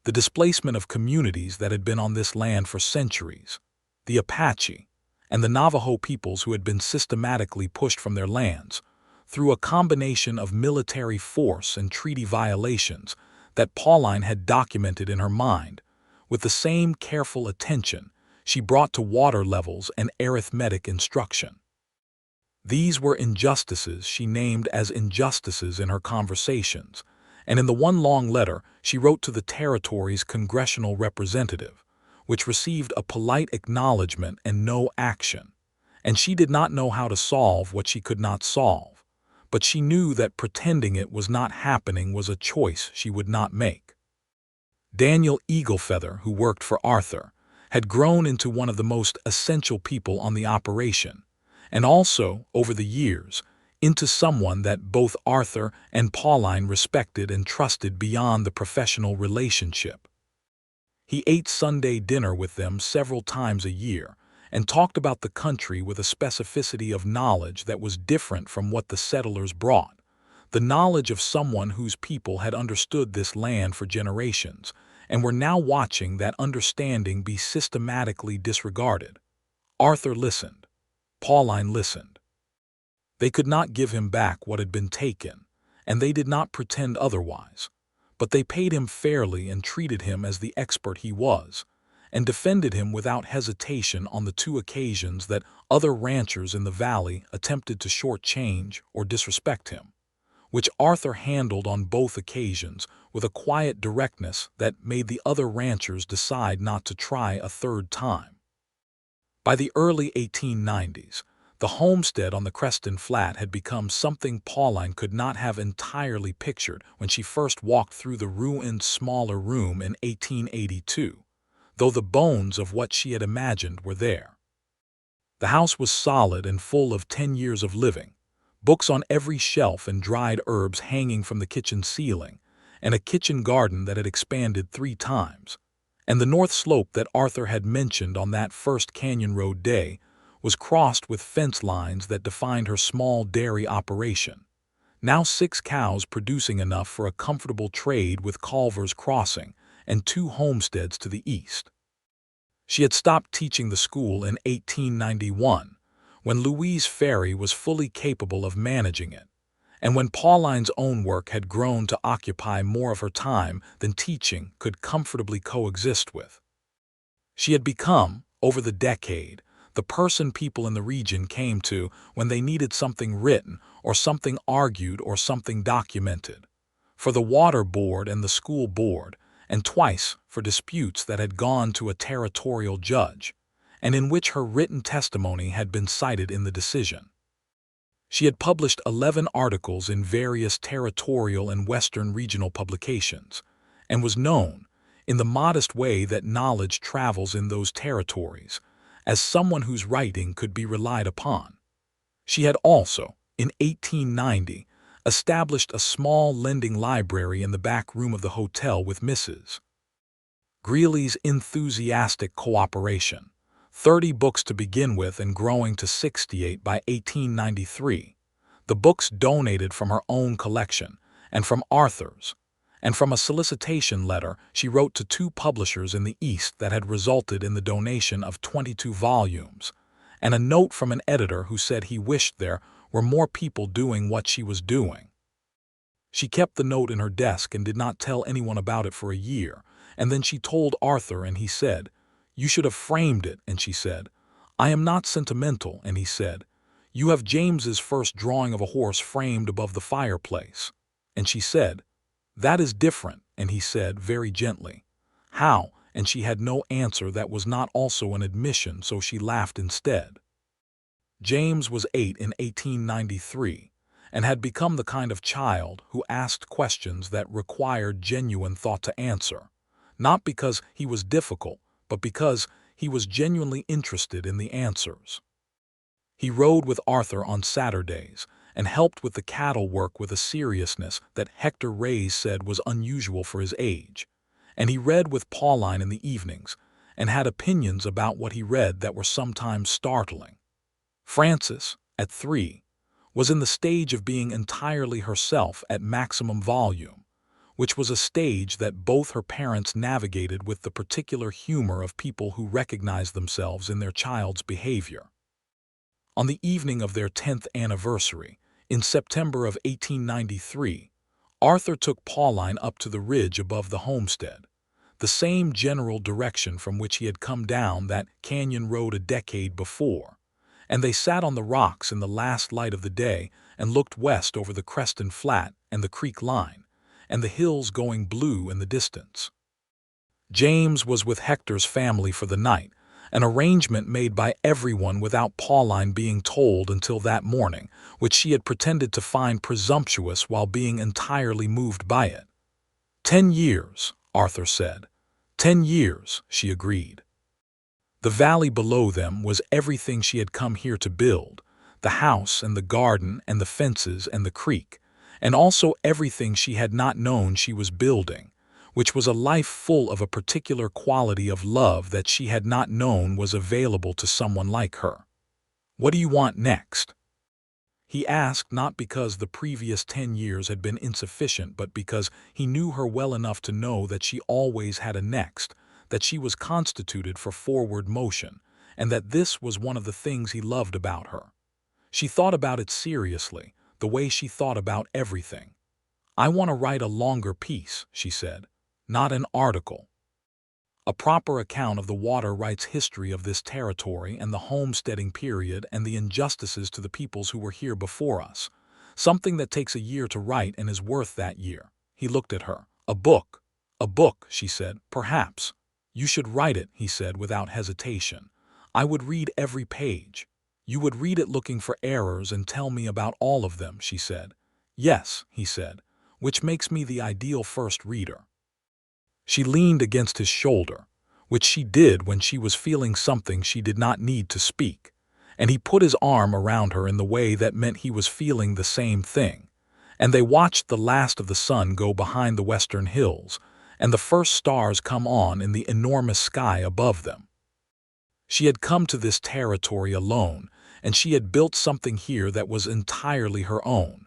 The displacement of communities that had been on this land for centuries, the Apache, and the Navajo peoples who had been systematically pushed from their lands, through a combination of military force and treaty violations that Pauline had documented in her mind, with the same careful attention she brought to water levels and arithmetic instruction. These were injustices she named as injustices in her conversations, and in the one long letter she wrote to the territory's congressional representative, which received a polite acknowledgement and no action, and she did not know how to solve what she could not solve, but she knew that pretending it was not happening was a choice she would not make. Daniel Eaglefeather, who worked for Arthur, had grown into one of the most essential people on the operation, and also, over the years, into someone that both Arthur and Pauline respected and trusted beyond the professional relationship. He ate Sunday dinner with them several times a year and talked about the country with a specificity of knowledge that was different from what the settlers brought, the knowledge of someone whose people had understood this land for generations and were now watching that understanding be systematically disregarded. Arthur listened. Pauline listened. They could not give him back what had been taken, and they did not pretend otherwise, but they paid him fairly and treated him as the expert he was, and defended him without hesitation on the 2 occasions that other ranchers in the valley attempted to shortchange or disrespect him, which Arthur handled on both occasions with a quiet directness that made the other ranchers decide not to try a third time. By the early 1890s, the homestead on the Creston Flat had become something Pauline could not have entirely pictured when she first walked through the ruined smaller room in 1882, though the bones of what she had imagined were there. The house was solid and full of 10 years of living, books on every shelf and dried herbs hanging from the kitchen ceiling, and a kitchen garden that had expanded 3 times. And the north slope that Arthur had mentioned on that first Canyon Road day was crossed with fence lines that defined her small dairy operation, now 6 cows producing enough for a comfortable trade with Culver's Crossing and 2 homesteads to the east. She had stopped teaching the school in 1891, when Louise Ferry was fully capable of managing it, and when Pauline's own work had grown to occupy more of her time than teaching could comfortably coexist with. She had become, over the decade, the person people in the region came to when they needed something written or something argued or something documented, for the water board and the school board, and twice for disputes that had gone to a territorial judge, and in which her written testimony had been cited in the decision. She had published 11 articles in various territorial and western regional publications, and was known, in the modest way that knowledge travels in those territories, as someone whose writing could be relied upon. She had also, in 1890, established a small lending library in the back room of the hotel with Mrs. Greeley's enthusiastic cooperation, 30 books to begin with and growing to 68 by 1893, the books donated from her own collection and from Arthur's, and from a solicitation letter she wrote to 2 publishers in the East that had resulted in the donation of 22 volumes, and a note from an editor who said he wished there were more people doing what she was doing. She kept the note in her desk and did not tell anyone about it for a year, and then she told Arthur and he said, "You should have framed it," and she said, "I am not sentimental," and he said, "You have James's first drawing of a horse framed above the fireplace," and she said, "That is different," and he said very gently, "How?" and she had no answer that was not also an admission, so she laughed instead. James was 8 in 1893 and had become the kind of child who asked questions that required genuine thought to answer, not because he was difficult, but because he was genuinely interested in the answers. He rode with Arthur on Saturdays and helped with the cattle work with a seriousness that Hector Reyes said was unusual for his age. And he read with Pauline in the evenings and had opinions about what he read that were sometimes startling. Frances, at 3, was in the stage of being entirely herself at maximum volume, which was a stage that both her parents navigated with the particular humor of people who recognize themselves in their child's behavior. On the evening of their 10th anniversary, in September of 1893, Arthur took Pauline up to the ridge above the homestead, the same general direction from which he had come down that canyon road a decade before, and they sat on the rocks in the last light of the day and looked west over the Creston Flat and the creek line, and the hills going blue in the distance. James was with Hector's family for the night, an arrangement made by everyone without Pauline being told until that morning, which she had pretended to find presumptuous while being entirely moved by it. 10 years, Arthur said. 10 years, she agreed. The valley below them was everything she had come here to build, the house and the garden and the fences and the creek, and also everything she had not known she was building, which was a life full of a particular quality of love that she had not known was available to someone like her. "What do you want next?" He asked, not because the previous 10 years had been insufficient, but because he knew her well enough to know that she always had a next, that she was constituted for forward motion, and that this was one of the things he loved about her. She thought about it seriously, the way she thought about everything. "I want to write a longer piece," she said, "not an article. A proper account of the water rights history of this territory and the homesteading period and the injustices to the peoples who were here before us. Something that takes a year to write and is worth that year." He looked at her. "A book." "A book," she said, "perhaps." "You should write it," he said without hesitation. "I would read every page." "You would read it looking for errors and tell me about all of them," she said. "Yes," he said, "which makes me the ideal first reader." She leaned against his shoulder, which she did when she was feeling something she did not need to speak, and he put his arm around her in the way that meant he was feeling the same thing, and they watched the last of the sun go behind the western hills and the first stars come on in the enormous sky above them. She had come to this territory alone, and she had built something here that was entirely her own,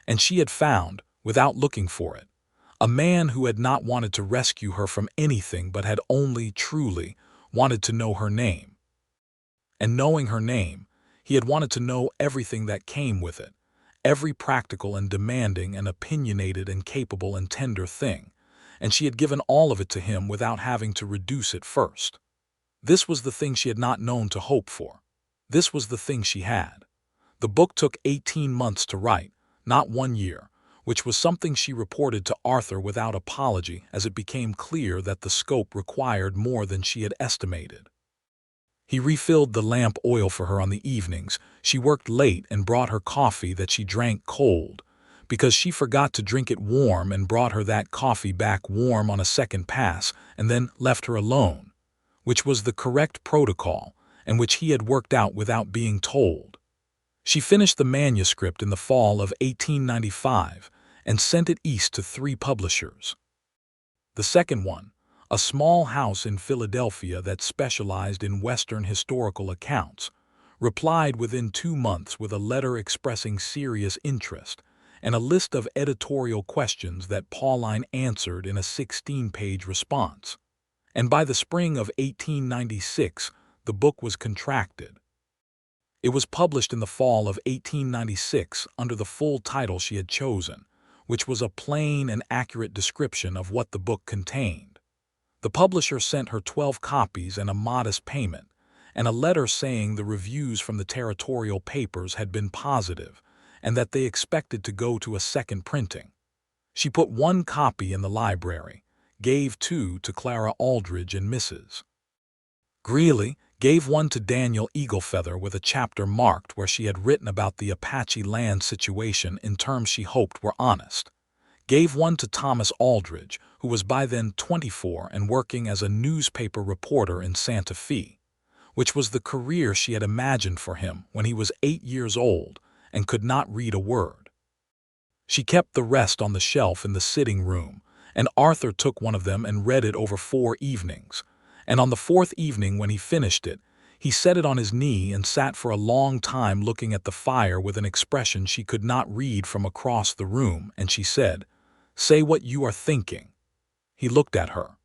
and she had found, without looking for it, a man who had not wanted to rescue her from anything but had only, truly, wanted to know her name. And knowing her name, he had wanted to know everything that came with it, every practical and demanding and opinionated and capable and tender thing, and she had given all of it to him without having to reduce it first. This was the thing she had not known to hope for. This was the thing she had. The book took 18 months to write, not 1 year, which was something she reported to Arthur without apology as it became clear that the scope required more than she had estimated. He refilled the lamp oil for her on the evenings. She worked late and brought her coffee that she drank cold, because she forgot to drink it warm, and brought her that coffee back warm on a second pass and then left her alone, which was the correct protocol and which he had worked out without being told. She finished the manuscript in the fall of 1895 and sent it east to 3 publishers. The second one, a small house in Philadelphia that specialized in Western historical accounts, replied within 2 months with a letter expressing serious interest and a list of editorial questions that Pauline answered in a 16-page response. And by the spring of 1896, the book was contracted. It was published in the fall of 1896 under the full title she had chosen, which was a plain and accurate description of what the book contained. The publisher sent her 12 copies and a modest payment, and a letter saying the reviews from the territorial papers had been positive and that they expected to go to a second printing. She put 1 copy in the library, gave 2 to Clara Aldridge and Mrs. Greeley, gave 1 to Daniel Eaglefeather with a chapter marked where she had written about the Apache land situation in terms she hoped were honest, gave 1 to Thomas Aldridge, who was by then 24 and working as a newspaper reporter in Santa Fe, which was the career she had imagined for him when he was 8 years old and could not read a word. She kept the rest on the shelf in the sitting room, and Arthur took one of them and read it over 4 evenings. And on the 4th evening, when he finished it, he set it on his knee and sat for a long time looking at the fire with an expression she could not read from across the room, and she said, "Say what you are thinking." He looked at her.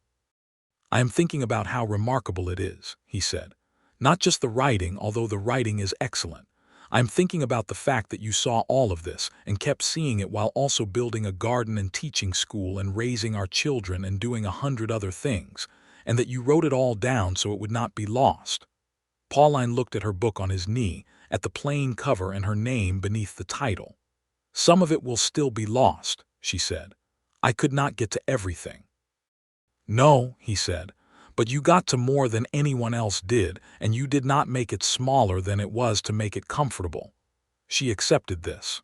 "I am thinking about how remarkable it is," he said. "Not just the writing, although the writing is excellent. I am thinking about the fact that you saw all of this and kept seeing it while also building a garden and teaching school and raising our children and doing 100 other things, and that you wrote it all down so it would not be lost." Pauline looked at her book on his knee, at the plain cover and her name beneath the title. "Some of it will still be lost," she said. "I could not get to everything." "No," he said, "but you got to more than anyone else did, and you did not make it smaller than it was to make it comfortable." She accepted this.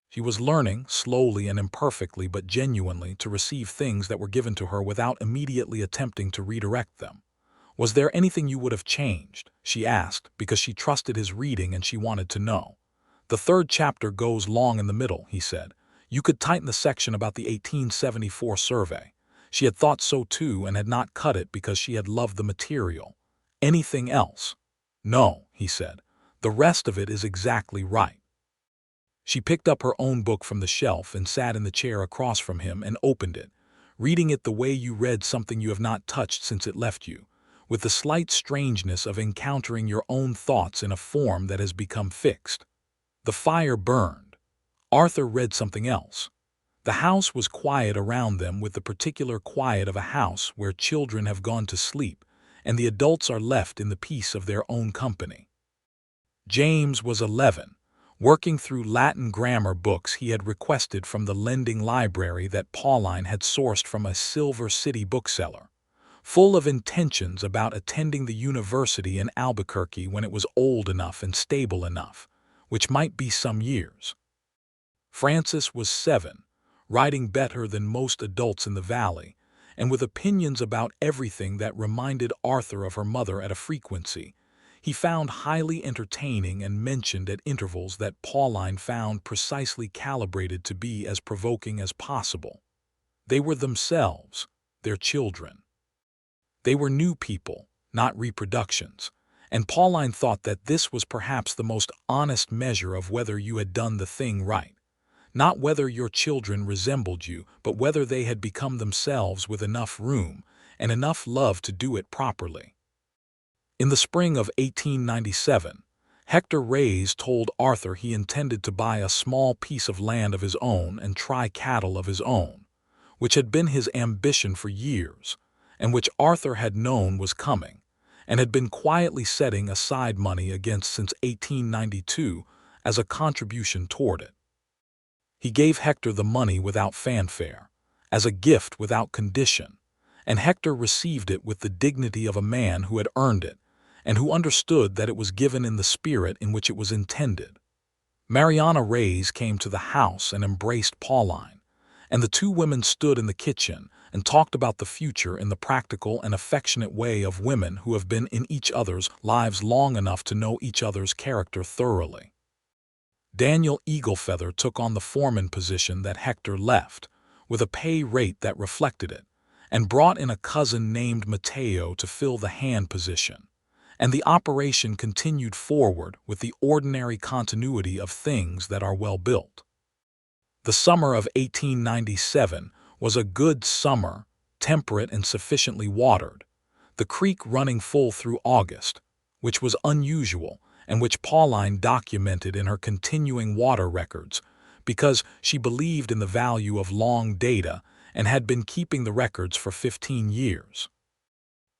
She was learning, slowly and imperfectly but genuinely, to receive things that were given to her without immediately attempting to redirect them. "Was there anything you would have changed?" she asked, because she trusted his reading and she wanted to know. "The 3rd chapter goes long in the middle," he said. "You could tighten the section about the 1874 survey." She had thought so too and had not cut it because she had loved the material. "Anything else?" "No," he said. "The rest of it is exactly right." She picked up her own book from the shelf and sat in the chair across from him and opened it, reading it the way you read something you have not touched since it left you, with the slight strangeness of encountering your own thoughts in a form that has become fixed. The fire burned. Arthur read something else. The house was quiet around them, with the particular quiet of a house where children have gone to sleep and the adults are left in the peace of their own company. James was 11, working through Latin grammar books he had requested from the lending library that Pauline had sourced from a Silver City bookseller, full of intentions about attending the university in Albuquerque when it was old enough and stable enough, which might be some years. Francis was 7, writing better than most adults in the valley, and with opinions about everything that reminded Arthur of her mother at a frequency he found highly entertaining and mentioned at intervals that Pauline found precisely calibrated to be as provoking as possible. They were themselves, their children. They were new people, not reproductions, and Pauline thought that this was perhaps the most honest measure of whether you had done the thing right. Not whether your children resembled you, but whether they had become themselves with enough room and enough love to do it properly. In the spring of 1897, Hector Reyes told Arthur he intended to buy a small piece of land of his own and try cattle of his own, which had been his ambition for years, and which Arthur had known was coming, and had been quietly setting aside money against since 1892 as a contribution toward it. He gave Hector the money without fanfare, as a gift without condition, and Hector received it with the dignity of a man who had earned it, and who understood that it was given in the spirit in which it was intended. Mariana Reyes came to the house and embraced Pauline, and the two women stood in the kitchen and talked about the future in the practical and affectionate way of women who have been in each other's lives long enough to know each other's character thoroughly. Daniel Eaglefeather took on the foreman position that Hector left, with a pay rate that reflected it, and brought in a cousin named Mateo to fill the hand position, and the operation continued forward with the ordinary continuity of things that are well built. The summer of 1897 was a good summer, temperate and sufficiently watered, the creek running full through August, which was unusual and which Pauline documented in her continuing water records because she believed in the value of long data and had been keeping the records for 15 years.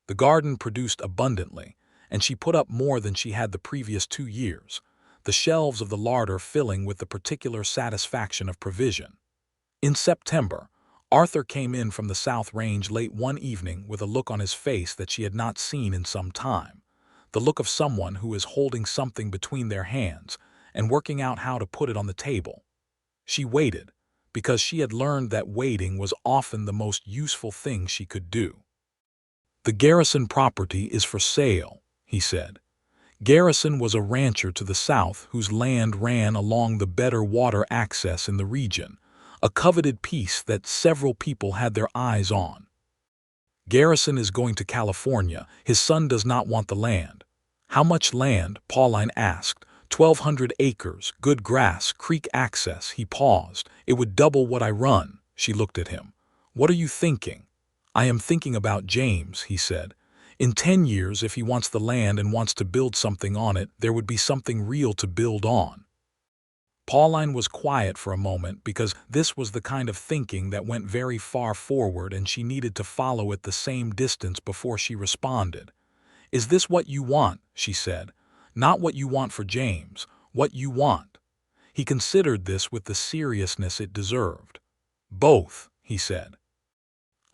The garden produced abundantly, and she put up more than she had the previous 2 years, the shelves of the larder filling with the particular satisfaction of provision. In September, Arthur came in from the South Range late one evening with a look on his face that she had not seen in some time, the look of someone who is holding something between their hands and working out how to put it on the table. She waited, because she had learned that waiting was often the most useful thing she could do. "The Garrison property is for sale," he said. Garrison was a rancher to the south whose land ran along the better water access in the region, a coveted piece that several people had their eyes on. Garrison is going to California. His son does not want the land. How much land? Pauline asked. 1,200 acres, good grass, creek access. He paused. It would double what I run. She looked at him. What are you thinking? I am thinking about James, he said. In 10 years, if he wants the land and wants to build something on it, there would be something real to build on. Pauline was quiet for a moment because this was the kind of thinking that went very far forward and she needed to follow it the same distance before she responded. Is this what you want? She said. Not what you want for James, what you want. He considered this with the seriousness it deserved. Both, he said.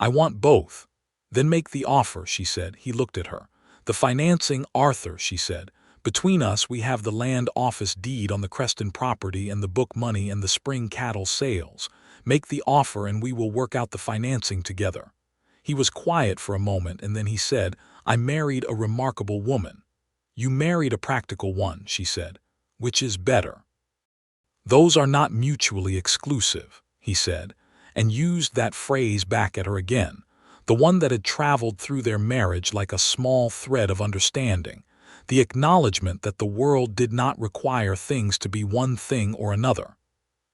I want both. Then make the offer, she said. He looked at her. The financing, Arthur, she said. Between us we have the land office deed on the Creston property and the book money and the spring cattle sales. Make the offer and we will work out the financing together. He was quiet for a moment and then he said, I married a remarkable woman. You married a practical one, she said. Which is better? Those are not mutually exclusive, he said, and used that phrase back at her again, the one that had traveled through their marriage like a small thread of understanding, the acknowledgement that the world did not require things to be one thing or another.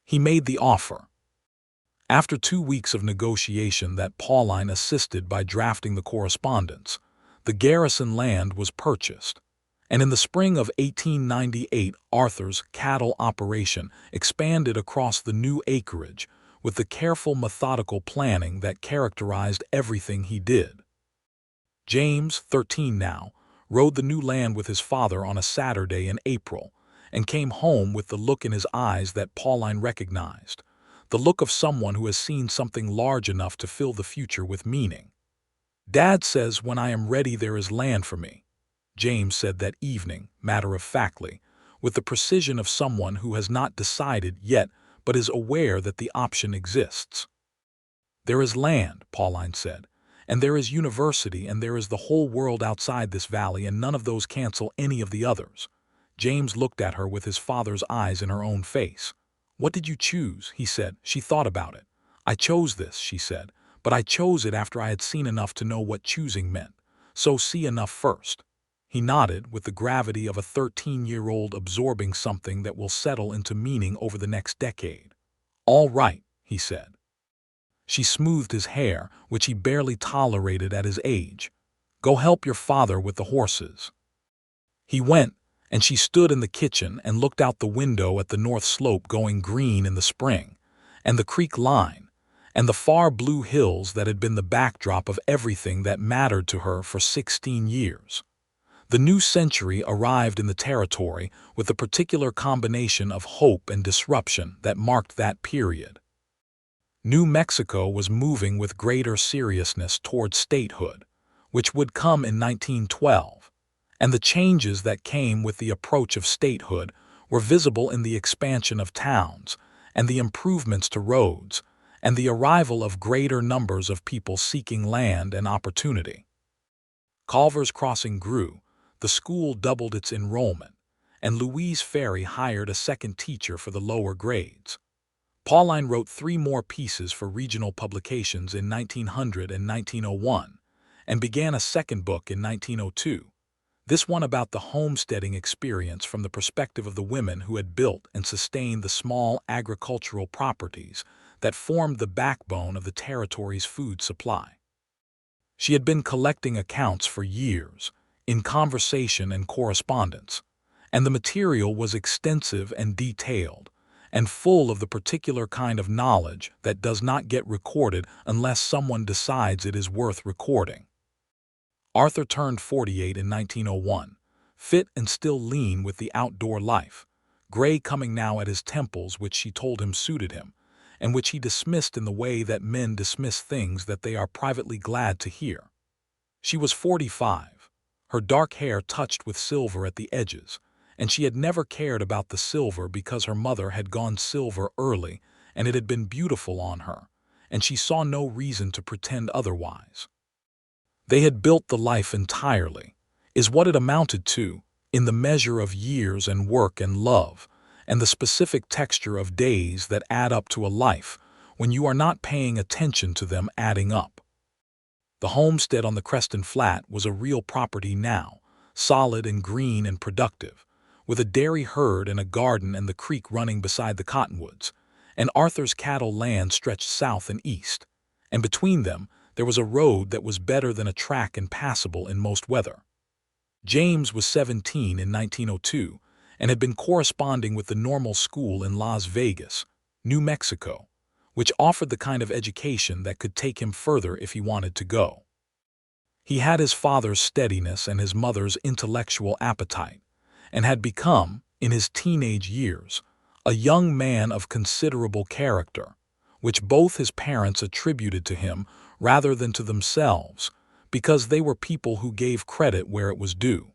He made the offer. After 2 weeks of negotiation that Pauline assisted by drafting the correspondence, the Garrison land was purchased. And in the spring of 1898, Arthur's cattle operation expanded across the new acreage with the careful, methodical planning that characterized everything he did. James, 13 now, rode the new land with his father on a Saturday in April and came home with the look in his eyes that Pauline recognized, the look of someone who has seen something large enough to fill the future with meaning. Dad says when I am ready there is land for me, James said that evening, matter-of-factly, with the precision of someone who has not decided yet but is aware that the option exists. There is land, Pauline said, and there is university and there is the whole world outside this valley and none of those cancel any of the others. James looked at her with his father's eyes in her own face. What did you choose? He said. She thought about it. I chose this, she said, but I chose it after I had seen enough to know what choosing meant. So see enough first. He nodded with the gravity of a 13-year-old absorbing something that will settle into meaning over the next decade. All right, he said. She smoothed his hair, which he barely tolerated at his age. Go help your father with the horses. He went, and she stood in the kitchen and looked out the window at the north slope going green in the spring, and the creek line, and the far blue hills that had been the backdrop of everything that mattered to her for 16 years. The new century arrived in the territory with the particular combination of hope and disruption that marked that period. New Mexico was moving with greater seriousness toward statehood, which would come in 1912, and the changes that came with the approach of statehood were visible in the expansion of towns and the improvements to roads and the arrival of greater numbers of people seeking land and opportunity. Culver's Crossing grew, the school doubled its enrollment, and Louise Ferry hired a second teacher for the lower grades. Pauline wrote 3 more pieces for regional publications in 1900 and 1901, and began a second book in 1902, this one about the homesteading experience from the perspective of the women who had built and sustained the small agricultural properties that formed the backbone of the territory's food supply. She had been collecting accounts for years, in conversation and correspondence, and the material was extensive and detailed, and full of the particular kind of knowledge that does not get recorded unless someone decides it is worth recording. Arthur turned 48 in 1901, fit and still lean with the outdoor life, gray coming now at his temples which she told him suited him, and which he dismissed in the way that men dismiss things that they are privately glad to hear. She was 45. Her dark hair touched with silver at the edges, and she had never cared about the silver because her mother had gone silver early and it had been beautiful on her, and she saw no reason to pretend otherwise. They had built the life entirely. is what it amounted to, in the measure of years and work and love, and the specific texture of days that add up to a life when you are not paying attention to them adding up. The homestead on the Creston Flat was a real property now, solid and green and productive, with a dairy herd and a garden and the creek running beside the cottonwoods, and Arthur's cattle land stretched south and east, and between them there was a road that was better than a track and passable in most weather. James was 17 in 1902 and had been corresponding with the normal school in Las Vegas, New Mexico, which offered the kind of education that could take him further if he wanted to go. He had his father's steadiness and his mother's intellectual appetite, and had become, in his teenage years, a young man of considerable character, which both his parents attributed to him rather than to themselves, because they were people who gave credit where it was due.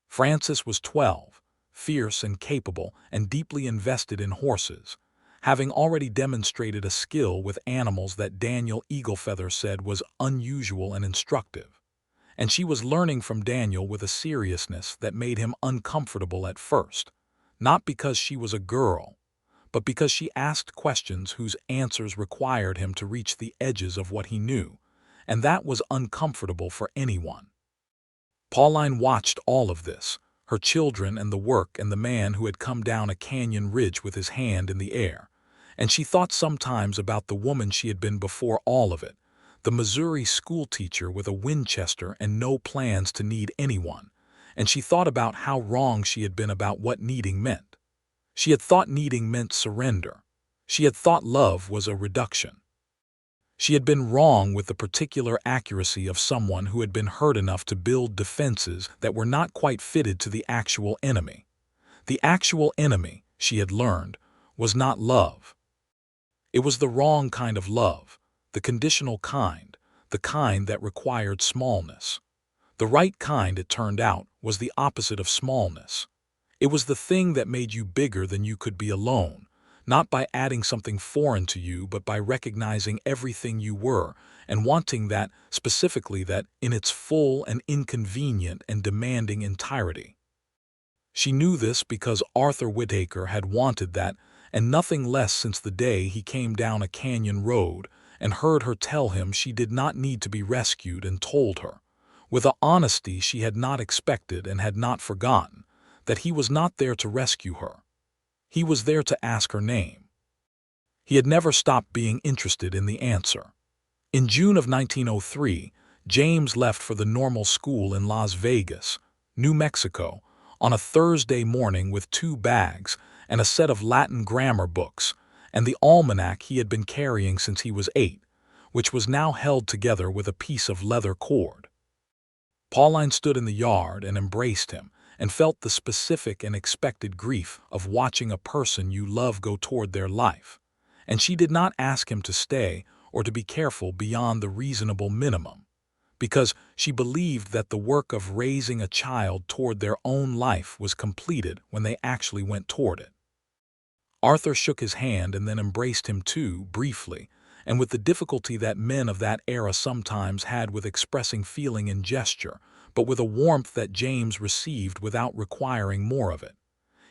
Francis was 12, fierce and capable and deeply invested in horses, having already demonstrated a skill with animals that Daniel Eaglefeather said was unusual and instructive, and she was learning from Daniel with a seriousness that made him uncomfortable at first, not because she was a girl, but because she asked questions whose answers required him to reach the edges of what he knew, and that was uncomfortable for anyone. Pauline watched all of this, her children and the work and the man who had come down a canyon ridge with his hand in the air, and she thought sometimes about the woman she had been before all of it, the Missouri schoolteacher with a Winchester and no plans to need anyone, and she thought about how wrong she had been about what needing meant. She had thought needing meant surrender. She had thought love was a reduction. She had been wrong with the particular accuracy of someone who had been hurt enough to build defenses that were not quite fitted to the actual enemy. The actual enemy, she had learned, was not love. It was the wrong kind of love, the conditional kind, the kind that required smallness. The right kind, it turned out, was the opposite of smallness. It was the thing that made you bigger than you could be alone, not by adding something foreign to you, but by recognizing everything you were and wanting that, specifically that, in its full and inconvenient and demanding entirety. She knew this because Arthur Whitaker had wanted that and nothing less since the day he came down a canyon road and heard her tell him she did not need to be rescued, and told her, with an honesty she had not expected and had not forgotten, that he was not there to rescue her. He was there to ask her name. He had never stopped being interested in the answer. In June of 1903, James left for the normal school in Las Vegas, New Mexico, on a Thursday morning with 2 bags and a set of Latin grammar books and the almanac he had been carrying since he was 8, which was now held together with a piece of leather cord. Pauline stood in the yard and embraced him, and felt the specific and expected grief of watching a person you love go toward their life, and she did not ask him to stay or to be careful beyond the reasonable minimum, because she believed that the work of raising a child toward their own life was completed when they actually went toward it. Arthur shook his hand and then embraced him too, briefly, and with the difficulty that men of that era sometimes had with expressing feeling in gesture, but with a warmth that James received without requiring more of it.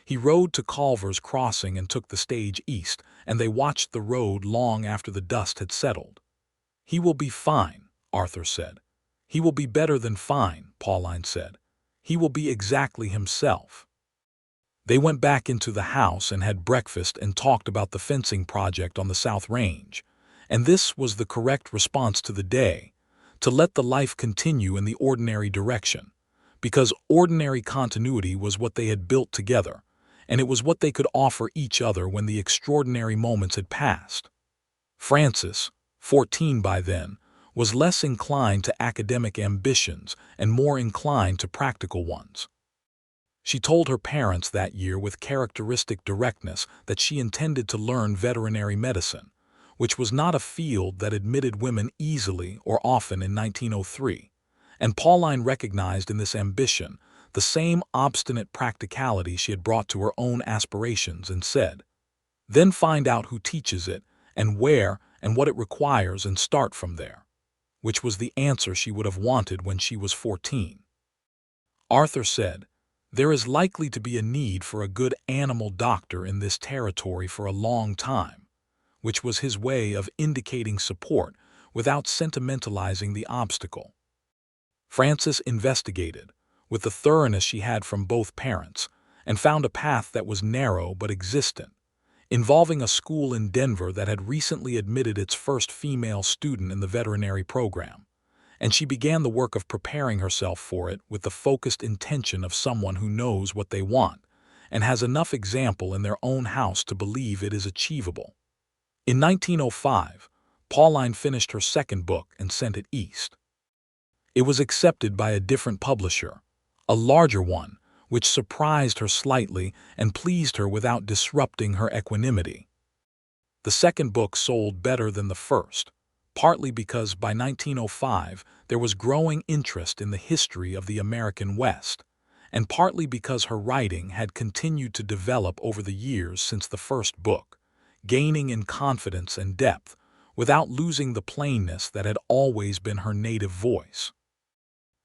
He rode to Culver's Crossing and took the stage east, and they watched the road long after the dust had settled. "He will be fine," Arthur said. "He will be better than fine," Pauline said. "He will be exactly himself." They went back into the house and had breakfast and talked about the fencing project on the South Range, and this was the correct response to the day, to let the life continue in the ordinary direction, because ordinary continuity was what they had built together, and it was what they could offer each other when the extraordinary moments had passed. Francis, 14 by then, was less inclined to academic ambitions and more inclined to practical ones. She told her parents that year with characteristic directness that she intended to learn veterinary medicine, which was not a field that admitted women easily or often in 1903, and Pauline recognized in this ambition the same obstinate practicality she had brought to her own aspirations, and said, "Then find out who teaches it, and where, and what it requires, and start from there," which was the answer she would have wanted when she was 14. Arthur said, "There is likely to be a need for a good animal doctor in this territory for a long time," which was his way of indicating support without sentimentalizing the obstacle. Frances investigated, with the thoroughness she had from both parents, and found a path that was narrow but existent, involving a school in Denver that had recently admitted its first female student in the veterinary program, and she began the work of preparing herself for it with the focused intention of someone who knows what they want and has enough example in their own house to believe it is achievable. In 1905, Pauline finished her second book and sent it east. It was accepted by a different publisher, a larger one, which surprised her slightly and pleased her without disrupting her equanimity. The second book sold better than the first, partly because by 1905 there was growing interest in the history of the American West, and partly because her writing had continued to develop over the years since the first book, gaining in confidence and depth without losing the plainness that had always been her native voice.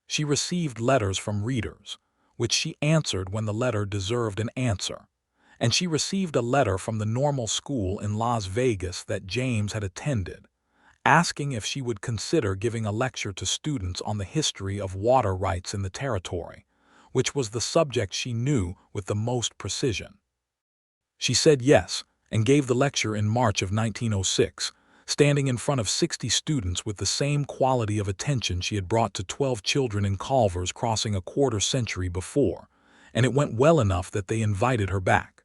She received letters from readers, which she answered when the letter deserved an answer, and she received a letter from the normal school in Las Vegas that James had attended, asking if she would consider giving a lecture to students on the history of water rights in the territory, which was the subject she knew with the most precision. She said yes, and gave the lecture in March of 1906, standing in front of 60 students with the same quality of attention she had brought to 12 children in Culver's Crossing a quarter century before, and it went well enough that they invited her back.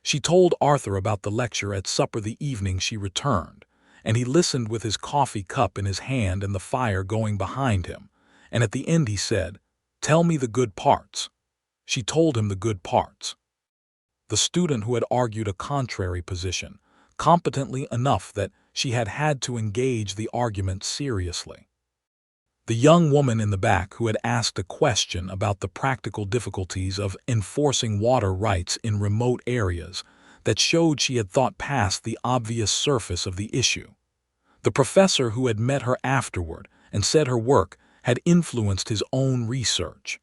She told Arthur about the lecture at supper the evening she returned, and he listened with his coffee cup in his hand and the fire going behind him, and at the end he said, "Tell me the good parts." She told him the good parts. The student who had argued a contrary position, competently enough that she had had to engage the argument seriously. The young woman in the back who had asked a question about the practical difficulties of enforcing water rights in remote areas that showed she had thought past the obvious surface of the issue. The professor who had met her afterward and said her work had influenced his own research.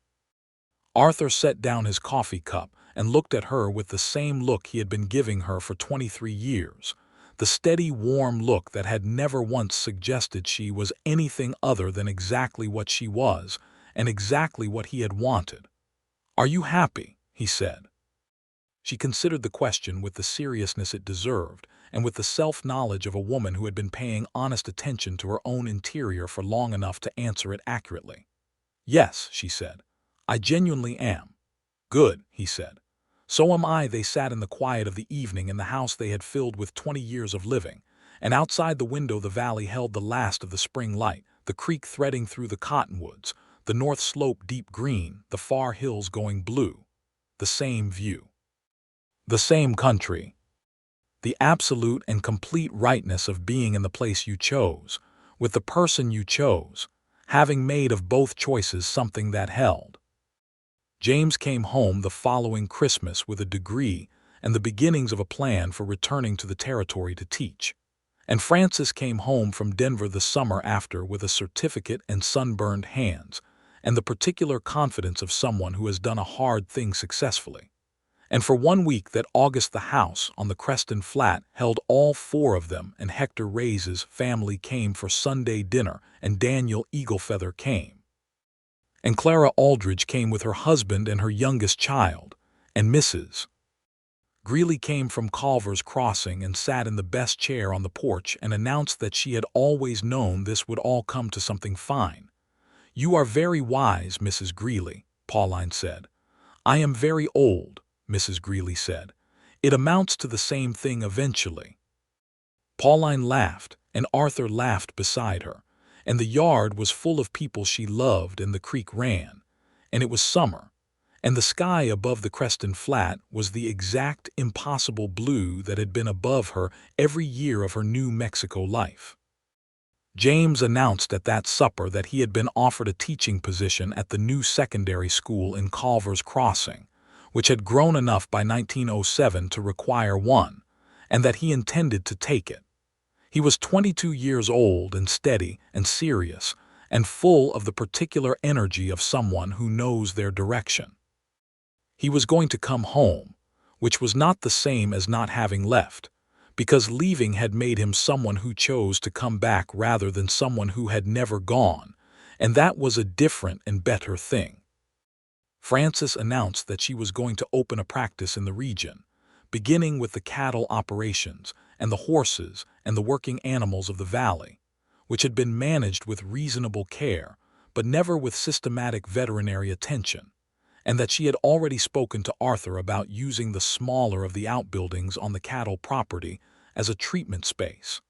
Arthur set down his coffee cup and looked at her with the same look he had been giving her for 23 years, the steady, warm look that had never once suggested she was anything other than exactly what she was and exactly what he had wanted. "Are you happy?" he said. She considered the question with the seriousness it deserved and with the self-knowledge of a woman who had been paying honest attention to her own interior for long enough to answer it accurately. "Yes," she said, "I genuinely am." "Good," he said. "So am I." They sat in the quiet of the evening in the house they had filled with 20 years of living, and outside the window the valley held the last of the spring light, the creek threading through the cottonwoods, the north slope deep green, the far hills going blue. The same view. The same country. The absolute and complete rightness of being in the place you chose, with the person you chose, having made of both choices something that held. James came home the following Christmas with a degree and the beginnings of a plan for returning to the territory to teach. And Frances came home from Denver the summer after with a certificate and sunburned hands, and the particular confidence of someone who has done a hard thing successfully. And for 1 week that August the house on the Creston Flat held all 4 of them, and Hector Reyes's family came for Sunday dinner, and Daniel Eaglefeather came. And Clara Aldridge came with her husband and her youngest child, and Mrs. Greeley came from Culver's Crossing and sat in the best chair on the porch and announced that she had always known this would all come to something fine. "You are very wise, Mrs. Greeley," Pauline said. "I am very old," Mrs. Greeley said. "It amounts to the same thing eventually." Pauline laughed, and Arthur laughed beside her, and the yard was full of people she loved, and the creek ran, and it was summer, and the sky above the Creston Flat was the exact impossible blue that had been above her every year of her New Mexico life. James announced at that supper that he had been offered a teaching position at the new secondary school in Culver's Crossing, which had grown enough by 1907 to require one, and that he intended to take it. He was 22 years old and steady and serious, and full of the particular energy of someone who knows their direction. He was going to come home, which was not the same as not having left, because leaving had made him someone who chose to come back rather than someone who had never gone, and that was a different and better thing. Frances announced that she was going to open a practice in the region, beginning with the cattle operations and the horses and the working animals of the valley, which had been managed with reasonable care, but never with systematic veterinary attention, and that she had already spoken to Arthur about using the smaller of the outbuildings on the cattle property as a treatment space.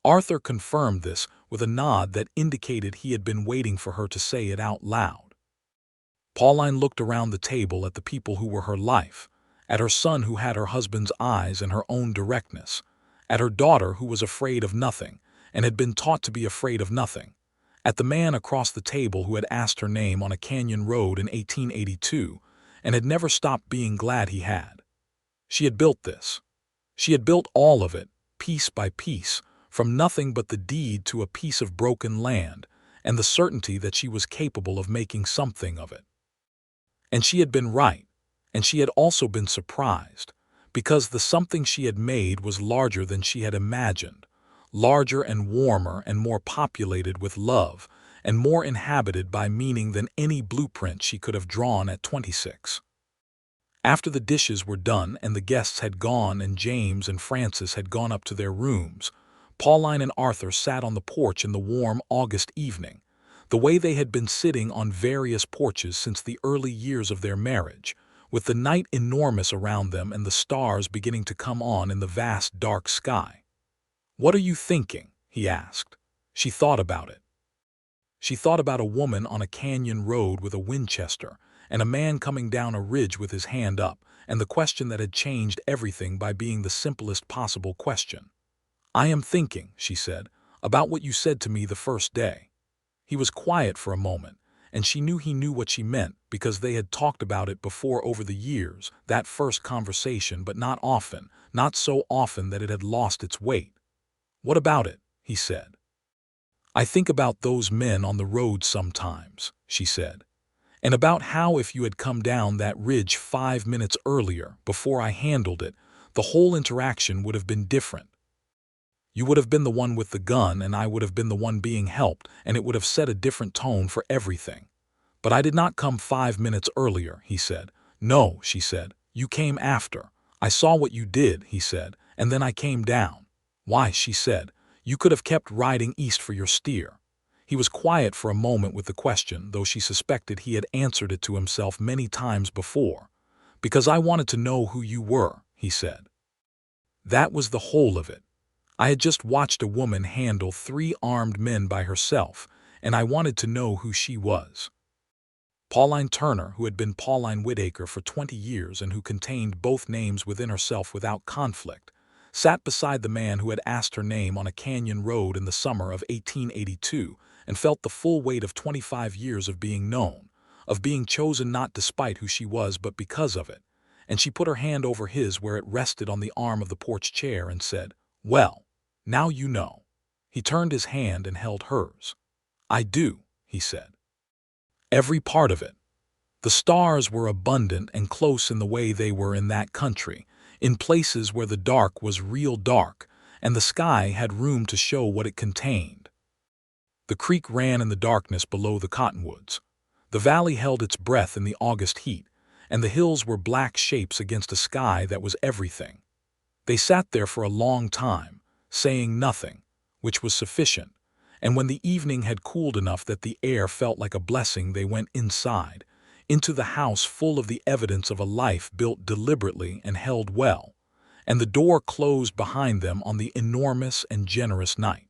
Arthur confirmed this with a nod that indicated he had been waiting for her to say it out loud. Pauline looked around the table at the people who were her life, at her son who had her husband's eyes and her own directness, at her daughter who was afraid of nothing and had been taught to be afraid of nothing, at the man across the table who had asked her name on a canyon road in 1882 and had never stopped being glad he had. She had built this. She had built all of it, piece by piece, from nothing but the deed to a piece of broken land and the certainty that she was capable of making something of it. And she had been right, and she had also been surprised, because the something she had made was larger than she had imagined, larger and warmer and more populated with love, and more inhabited by meaning than any blueprint she could have drawn at 26. After the dishes were done and the guests had gone and James and Frances had gone up to their rooms, Pauline and Arthur sat on the porch in the warm August evening, the way they had been sitting on various porches since the early years of their marriage, with the night enormous around them and the stars beginning to come on in the vast dark sky. "What are you thinking?" he asked. She thought about it. She thought about a woman on a canyon road with a Winchester, and a man coming down a ridge with his hand up, and the question that had changed everything by being the simplest possible question. "I am thinking," she said, "about what you said to me the first day." He was quiet for a moment, and she knew he knew what she meant because they had talked about it before over the years, that first conversation, but not often, not so often that it had lost its weight. "What about it?" he said. "I think about those men on the road sometimes," she said, "and about how if you had come down that ridge 5 minutes earlier, before I handled it, the whole interaction would have been different. You would have been the one with the gun and I would have been the one being helped, and it would have set a different tone for everything. But I did not come 5 minutes earlier," he said. "No," she said, "you came after. I saw what you did," he said, "and then I came down." "Why," she said, "you could have kept riding east for your steer." He was quiet for a moment with the question, though she suspected he had answered it to himself many times before. "Because I wanted to know who you were," he said. That was the whole of it. I had just watched a woman handle 3 armed men by herself, and I wanted to know who she was. Pauline Turner, who had been Pauline Whitaker for 20 years and who contained both names within herself without conflict, sat beside the man who had asked her name on a canyon road in the summer of 1882 and felt the full weight of 25 years of being known, of being chosen not despite who she was but because of it, and she put her hand over his where it rested on the arm of the porch chair and said, "Well, now you know." He turned his hand and held hers. "I do," he said. "Every part of it." The stars were abundant and close in the way they were in that country, in places where the dark was real dark, and the sky had room to show what it contained. The creek ran in the darkness below the cottonwoods. The valley held its breath in the August heat, and the hills were black shapes against a sky that was everything. They sat there for a long time, saying nothing, which was sufficient, and when the evening had cooled enough that the air felt like a blessing, they went inside, into the house full of the evidence of a life built deliberately and held well, and the door closed behind them on the enormous and generous night.